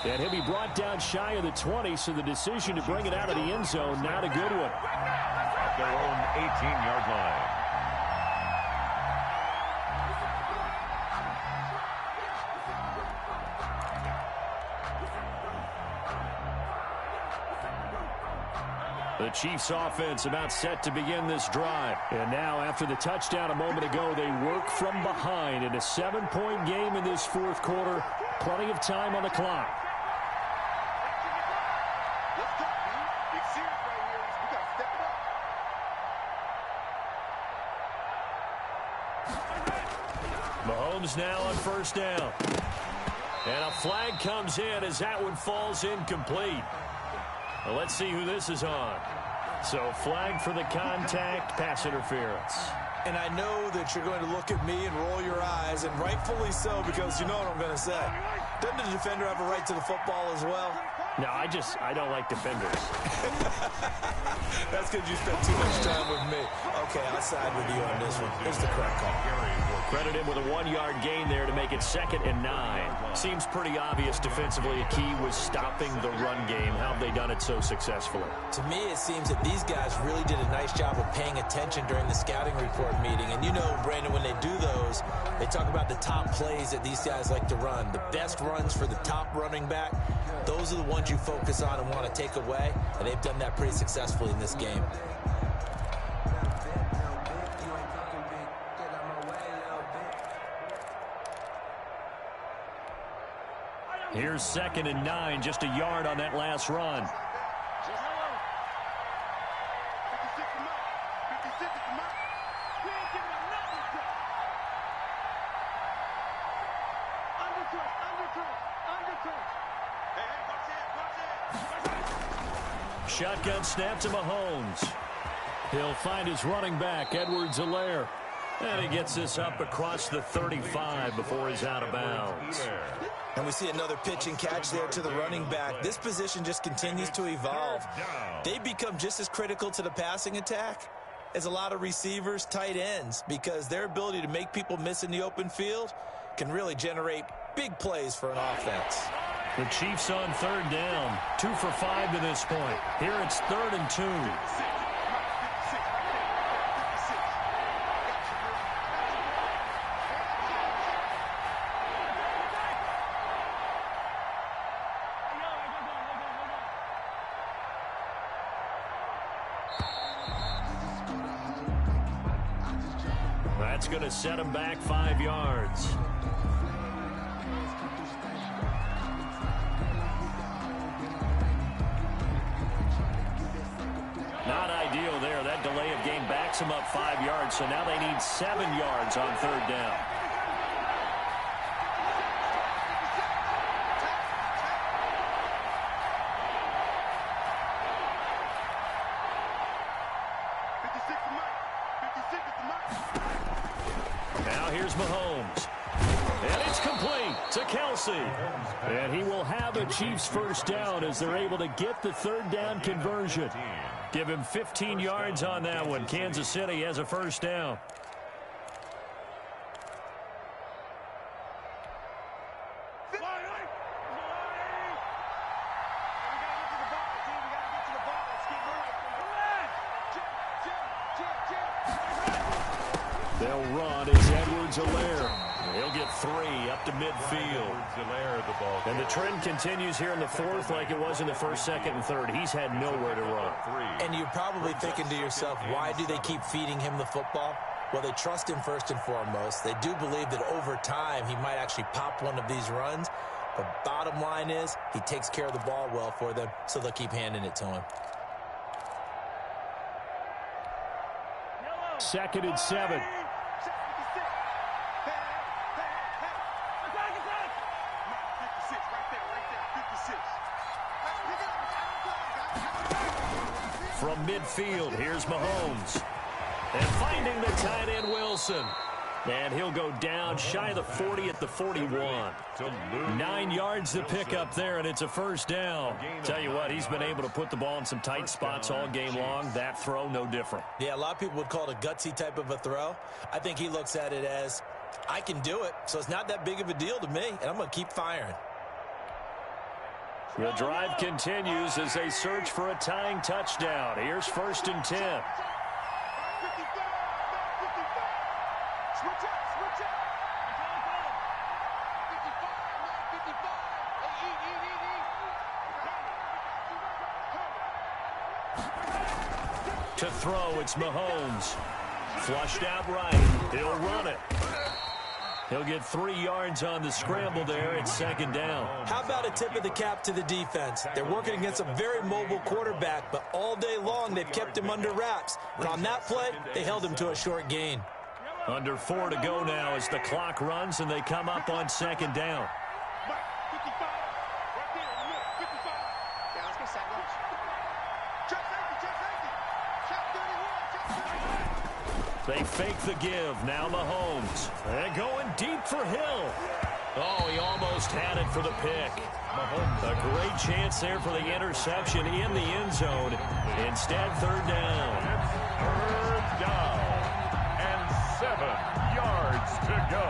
And he'll be brought down shy of the 20, so the decision to bring it out of the end zone, not a good one. At their own 18-yard line. The Chiefs offense about set to begin this drive. And now after the touchdown a moment ago, they work from behind in a 7-point game in this 4th quarter. Plenty of time on the clock. Mahomes now on 1st down. And a flag comes in as that one falls incomplete. Well, let's see who this is on. So flag for the contact, pass interference. And I know that you're going to look at me and roll your eyes, and rightfully so, because you know what I'm going to say. Doesn't the defender have a right to the football as well? No, I don't like defenders. That's because you spent too much time with me. Okay, I'll side with you on this one. Here's the correct call. Credit him with a 1-yard gain there to make it 2nd and 9. Seems pretty obvious defensively. A key was stopping the run game. How have they done it so successfully? To me, it seems that these guys really did a nice job of paying attention during the scouting report meeting. And you know, Brandon, when they do those, they talk about the top plays that these guys like to run. The best runs for the top running back. Those are the ones you focus on and want to take away. And they've done that pretty successfully in this game. Here's 2nd and 9, just a yard on that last run. shotgun snap to Mahomes. He'll find his running back, Edwards-Helaire. And he gets this up across the 35 before he's out of bounds. And we see another pitch and catch there to the running back. This position just continues to evolve. They become just as critical to the passing attack as a lot of receivers, tight ends, because their ability to make people miss in the open field can really generate big plays for an offense. The Chiefs on third down. 2 for 5 to this point. Here it's 3rd and 2. That's going to set him back 5 yards. Not ideal there. That delay of game backs him up 5 yards, so now they need 7 yards on third down. Now here's Mahomes. And it's complete to Kelsey. And he will have a Chiefs first down as they're able to get the third down conversion. Give him 15 yards on that one. Kansas City has a first down. They'll run as Edwards-Helaire. He'll get 3 up to midfield. And the trend continues here in the 4th like it was in the 1st, 2nd, and 3rd. He's had nowhere to run. And you're probably thinking to yourself, why do they keep feeding him the football? Well, they trust him first and foremost. They do believe that over time he might actually pop one of these runs. But bottom line is he takes care of the ball well for them, so they'll keep handing it to him. 2nd and 7. From midfield, here's Mahomes. And finding the tight end, Wilson. And he'll go down shy of the 40 at the 41. 9 yards to pick up there, and it's a first down. Tell you what, he's been able to put the ball in some tight spots all game long. That throw, no different. Yeah, a lot of people would call it a gutsy type of a throw. I think he looks at it as, I can do it, so it's not that big of a deal to me, and I'm going to keep firing. The drive continues as they search for a tying touchdown. Here's 1st and 10. To throw, it's Mahomes. Flushed out right. He'll run it. He'll get 3 yards on the scramble there. It's 2nd down. How about a tip of the cap to the defense? They're working against a very mobile quarterback, but all day long they've kept him under wraps. But on that play, they held him to a short gain. Under 4 to go now as the clock runs and they come up on 2nd down. They fake the give. Now Mahomes. And going deep for Hill. Oh, he almost had it for the pick. A great chance there for the interception in the end zone. Instead, 3rd down. 3rd down. And 7 yards to go.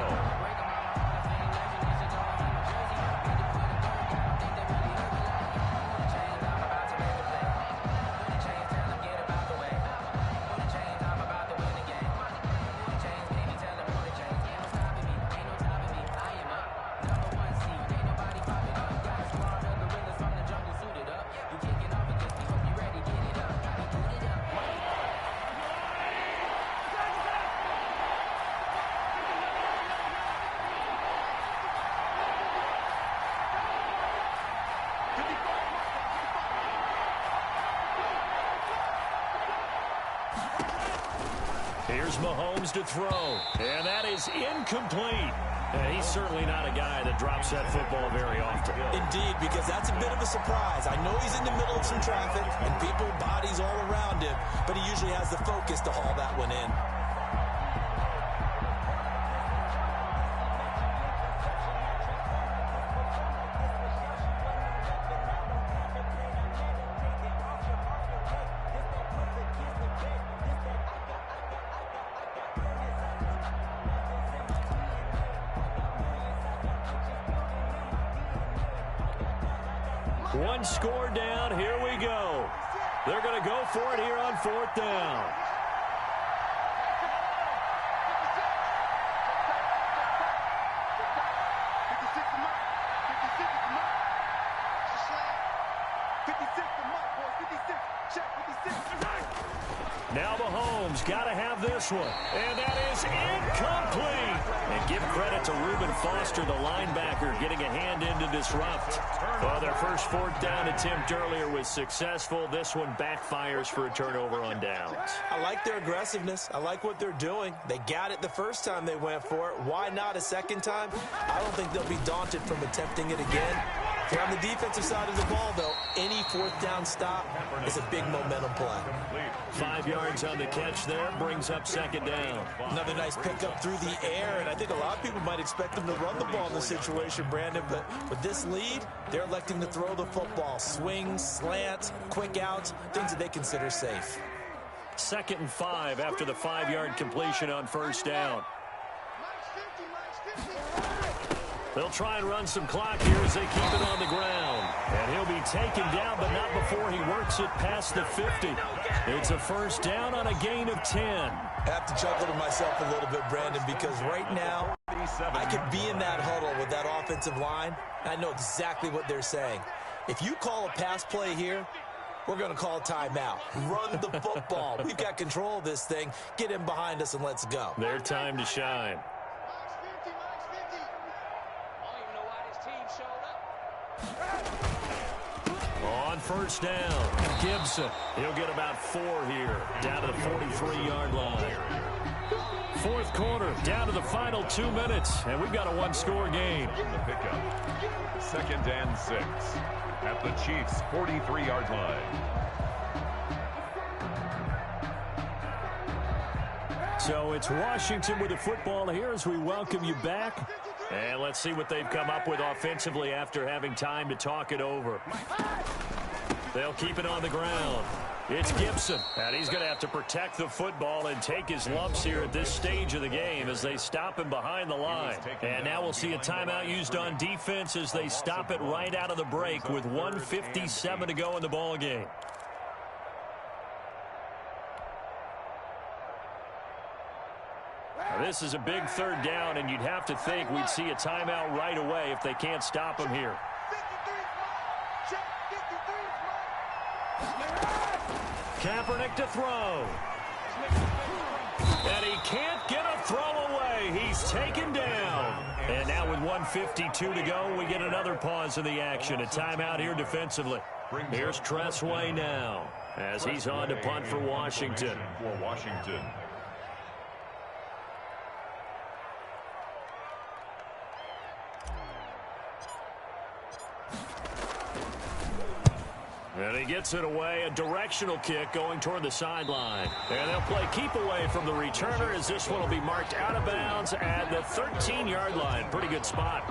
Here's Mahomes to throw. And that is incomplete. And he's certainly not a guy that drops that football very often. Indeed, because that's a bit of a surprise. I know he's in the middle of some traffic and people, bodies all around him, but he usually has the focus to haul that one in. One score down. Here we go. They're going to go for it here on 4th down. Now Mahomes got to have this one. And that is incomplete. And give credit to Reuben Foster, the linebacker, getting a hand in to disrupt. Well, their first 4th down attempt earlier was successful. This one backfires for a turnover on downs. I like their aggressiveness. I like what they're doing. They got it the first time they went for it. Why not a second time? I don't think they'll be daunted from attempting it again. If you're on the defensive side of the ball, though, any 4th down stop is a big momentum play. 5 yards on the catch there, brings up 2nd down. Another nice pickup through the air, and I think a lot of people might expect them to run the ball in this situation, Brandon, but with this lead, they're electing to throw the football. Swings, slants, quick outs, things that they consider safe. 2nd and 5 after the 5-yard completion on 1st down. They'll try and run some clock here as they keep it on the ground. And he'll be taken down, but not before he works it past the 50. It's a 1st down on a gain of 10. I have to chuckle to myself a little bit, Brandon, because right now I could be in that huddle with that offensive line, and I know exactly what they're saying. If you call a pass play here, we're going to call a timeout. Run the football. We've got control of this thing. Get him behind us and let's go. Their time to shine. On 1st down, Gibson. He'll get about 4 here, down to the 43-yard line. 4th quarter, down to the final 2 minutes, and we've got a 1-score game. The pickup. 2nd and 6 at the Chiefs' 43-yard line. So it's Washington with the football here as we welcome you back. And let's see what they've come up with offensively after having time to talk it over. They'll keep it on the ground. It's Gibson, and he's going to have to protect the football and take his lumps here at this stage of the game as they stop him behind the line. And now we'll see a timeout used on defense as they stop it right out of the break with 1:57 to go in the ball game. Now, this is a big 3rd down, and you'd have to think we'd see a timeout right away if they can't stop him here. Kaepernick to throw. And he can't get a throw away. He's taken down. And now with 1:52 to go, we get another pause in the action. A timeout here defensively. Here's Tressway now as he's on to punt for Washington. And he gets it away, a directional kick going toward the sideline. And they'll play keep away from the returner as this one will be marked out of bounds at the 13-yard line. Pretty good spot.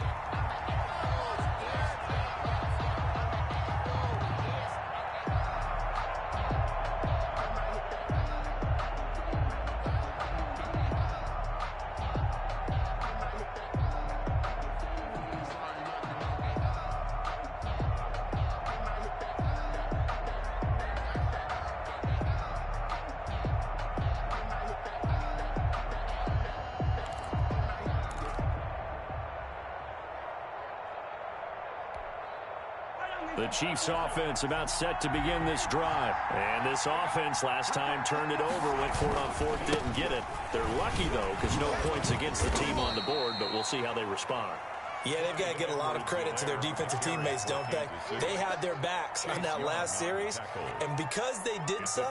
The Chiefs offense about set to begin this drive. And this offense last time turned it over, went for it on 4th, didn't get it. They're lucky, though, because no points against the team on the board, but we'll see how they respond. Yeah, they've got to get a lot of credit to their defensive teammates, don't they? They had their backs on that last series, and because they did so,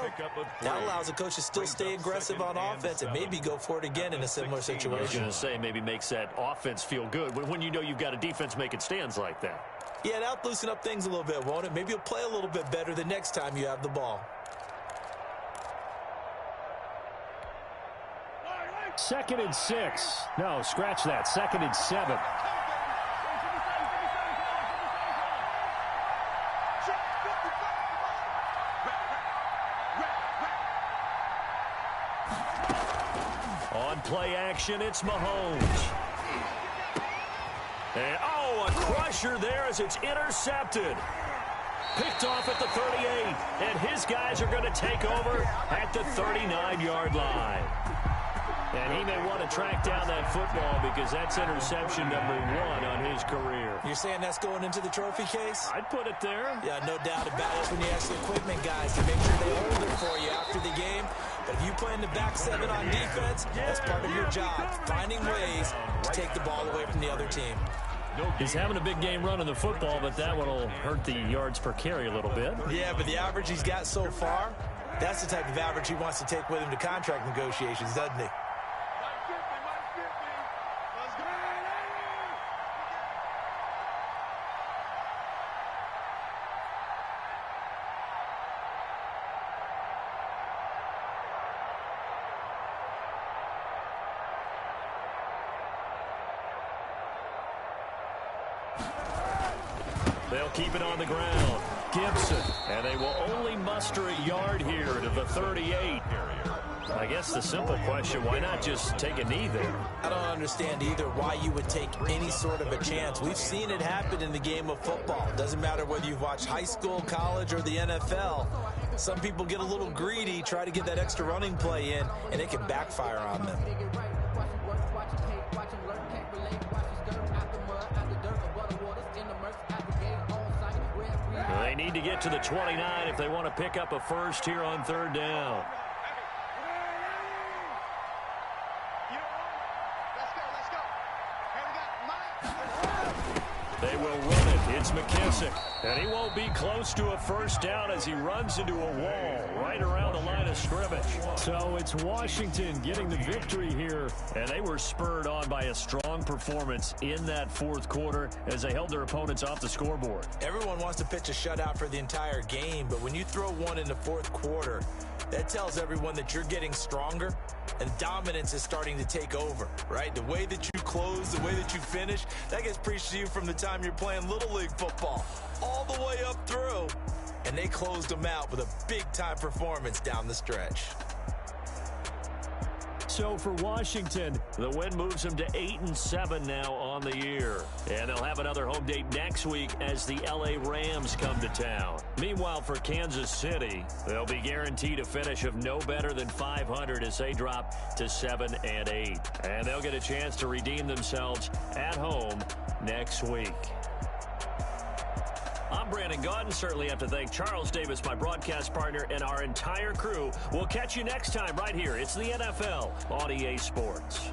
that allows the coach to still stay aggressive on offense and maybe go for it again in a similar situation. I was going to say maybe makes that offense feel good when you know you've got a defense making stands like that. Yeah, that'll loosen up things a little bit, won't it? Maybe you'll play a little bit better the next time you have the ball. 2nd and 6. No, scratch that. 2nd and 7. On play action, it's Mahomes. And, a crusher there as it's intercepted. Picked off at the 38, and his guys are going to take over at the 39-yard line. And he may want to track down that football because that's interception number 1 on his career. You're saying that's going into the trophy case? I'd put it there. Yeah, no doubt about it. When you ask the equipment guys to make sure they hold it for you after the game. But if you play in the back 7 on defense, that's part of your job, finding ways to take the ball away from the other team. He's having a big game running the football, but that one will hurt the yards per carry a little bit. Yeah, but the average he's got so far, that's the type of average he wants to take with him to contract negotiations, doesn't he? They'll keep it on the ground. Gibson. And they will only muster a yard here to the 38. I guess the simple question, why not just take a knee there? I don't understand either why you would take any sort of a chance. We've seen it happen in the game of football. Doesn't matter whether you've watched high school, college, or the NFL. Some people get a little greedy, try to get that extra running play in, and it can backfire on them. They need to get to the 29 if they want to pick up a first here on 3rd down. They will run it. It's McKissick. And he won't be close to a first down as he runs into a wall right around the line of scrimmage. So it's Washington getting the victory here. And they were spurred on by a strong performance in that 4th quarter as they held their opponents off the scoreboard. Everyone wants to pitch a shutout for the entire game, but when you throw one in the 4th quarter, that tells everyone that you're getting stronger and dominance is starting to take over, right? The way that you close, the way that you finish, that gets preached to you from the time you're playing Little League football all the way up through. And they closed them out with a big-time performance down the stretch. So for Washington, the win moves them to 8-7 now on the year. And they'll have another home date next week as the LA Rams come to town. Meanwhile, for Kansas City, they'll be guaranteed a finish of no better than 500 as they drop to 7-8. And they'll get a chance to redeem themselves at home next week. I'm Brandon Gaudin. Certainly have to thank Charles Davis, my broadcast partner, and our entire crew. We'll catch you next time right here. It's the NFL on EA Sports.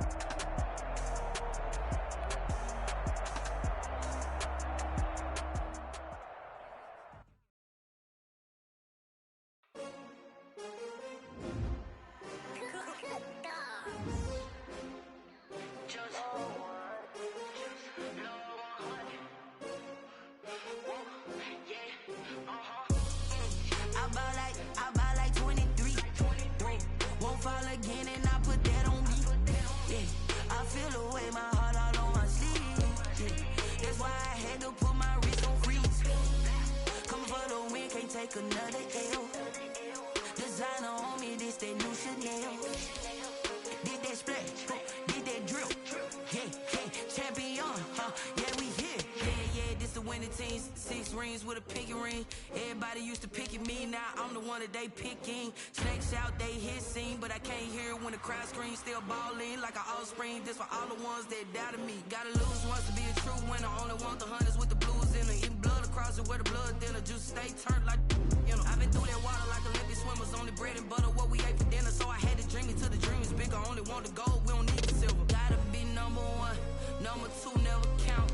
Number 2 never count.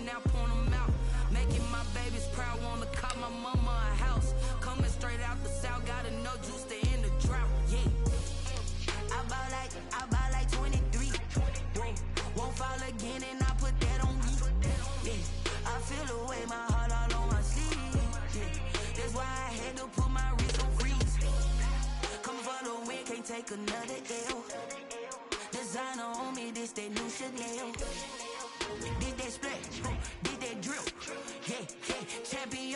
now point them out. Making my babies proud, wanna call my mama a house. Coming straight out the south, got enough juice to end the drought. Yeah. I bought like 23. Won't fall again and I put that on me. Yeah. I feel the way, my heart all on my sleeve. Yeah. That's why I had to put my wrist on freeze. Coming for the win, can't take another L. Designer on me, this that new Chanel. Did that splash, did that drill. Yeah, champion,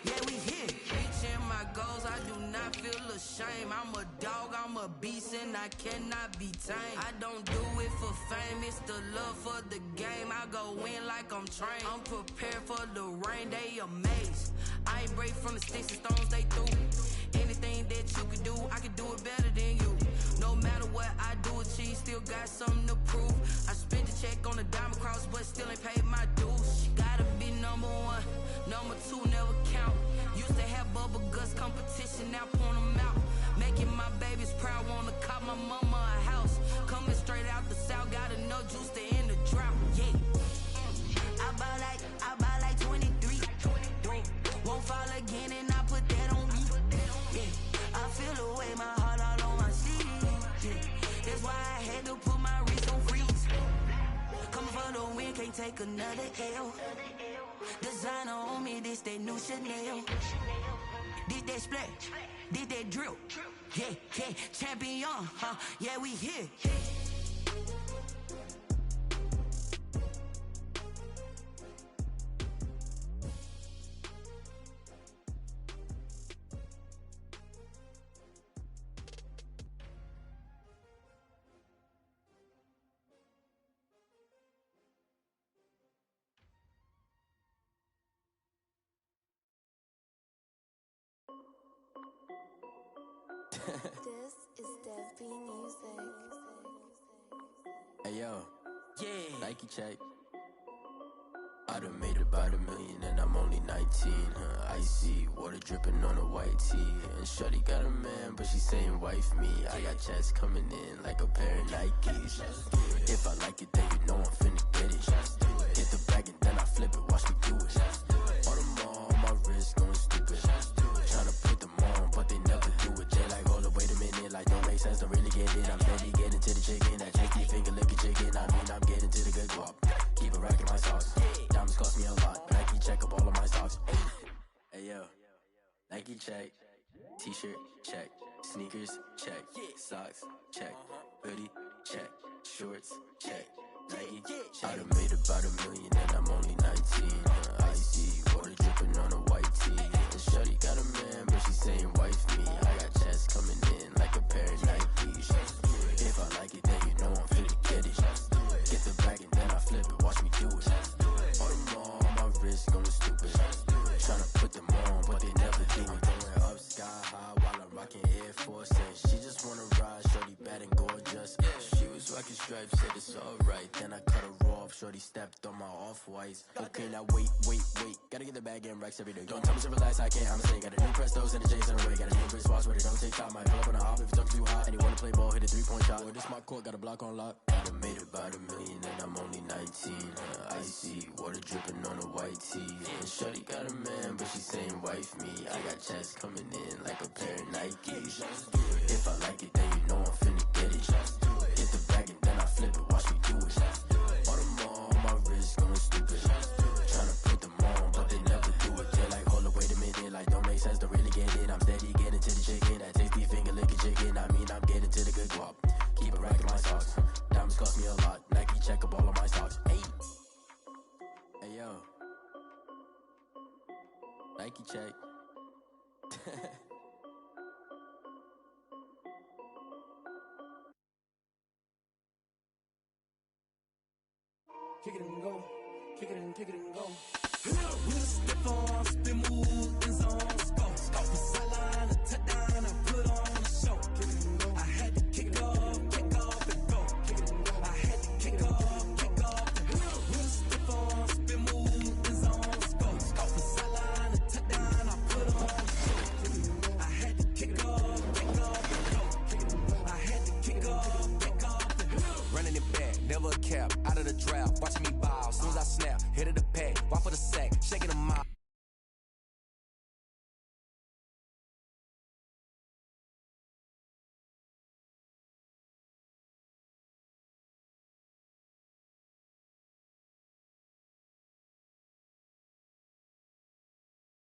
yeah, we here. Reaching my goals, I do not feel ashamed. I'm a dog, I'm a beast, and I cannot be tamed. I don't do it for fame, it's the love for the game. I go in like I'm trained. I'm prepared for the rain, they amazed. I ain't break from the sticks and stones they threw. Anything that you can do, I can do it better than you. No matter what I do, achieve, still got something to prove. I spent the check on the diamond cross, but still ain't paid my dues. She gotta be number one, number two never count. Used to have bubble guts competition, now point them out. Making my babies proud, wanna call my mama a house. Coming straight out the south, got enough juice to end the drought. Yeah. I bought like 23. Won't fall again and I put that on me. Yeah. I feel the way, my heart all on my sleeve. Yeah. That's why I had to put my wrist on freeze. Coming for the win, can't take another L. Designer on me, this that new Chanel. Did that splash, did that drill. Yeah, champion, yeah, we here. This is Dev B Music. Hey yo, Yeah. Nike check. I done made about $1 million and I'm only 19. Icy water dripping on a white tee. And shorty got a man, but she saying wife me. I got checks coming in like a pair of Nikes. If I like it, then you know I'm finna get it. Hit the bag and then I flip it, watch me do it. All them all on my wrist going stupid. Tryna put them on, but they never do it. They like, hold up, wait a minute, like don't make sense, don't really get it. I'm steady getting to the chicken, that tasty finger licking chicken. I mean, I'm getting to the good guap. Keep it racking my socks. Diamonds cost me a lot. Nike check up all of my stocks. Hey yo, Nike check. T-shirt check. Sneakers check. Socks check. Hoodie check. Shorts check. Nike check. I done made about $1 million and I'm only 19. Icy water dripping on a white tee. And shorty got a man, but she saying wife me. I got checks coming in like a pair of Nikes. If I like it, then you know I'm finna get it. Get the bag and then I flip it, watch me do it. All them all on my wrist going stupid. Tryna put them on, but they never do it. Going up sky high while I'm rocking Air Force. And she just wanna ride, shorty bad and gorgeous. She was rocking stripes, said it's alright. Then I cut her off, shorty stepped on my off-whites. Okay, now wait. Gotta get the bag and racks every day. Don't tell me to relax, I can't, I'm saying. Got a new Prestos and a J's in the way. Got a new wristwatch where they don't take time. Might pull up on a hop if it's talking too hot. And they wanna play ball, hit a 3-point shot. Well, this my court, got a block on lock. I done made about $1 million and I'm only 19. Icy water dripping on a white tee. And shorty got a man, but she saying wife me. I got checks coming in like a pair of Nikes. If I like it, then you know I'm finna get it. Hit the bag and then I flip it, watch me do it. All them all on my wrist going stupid. Tryna put them on, but they never do it. They're like, hold up, wait a minute, like don't make sense, don't really get it. I'm steady getting to the chicken, that tasty finger licking chicken. I mean, I'm getting to the good guap. Keep it racking my socks. Diamonds cost me a lot. Nike check up all of my stocks. Hey yo, Nike check. Kick it and go, kick it and go. We'll step on, spin, move, in zone, go. Off the sideline, a touchdown, I put on a show. Kick it and go. I had to kick off and go. Kick it and go. I had to kick off and go. We'll step on, spin, move, in zone, go. Off the sideline, a touchdown, I put on a show. I had to kick off and go. I had to kick off and go. Running it back. never a cap, out of the draft, watching me ball. Soon as I snap, hit of the pack, walk for the sack, shaking them out.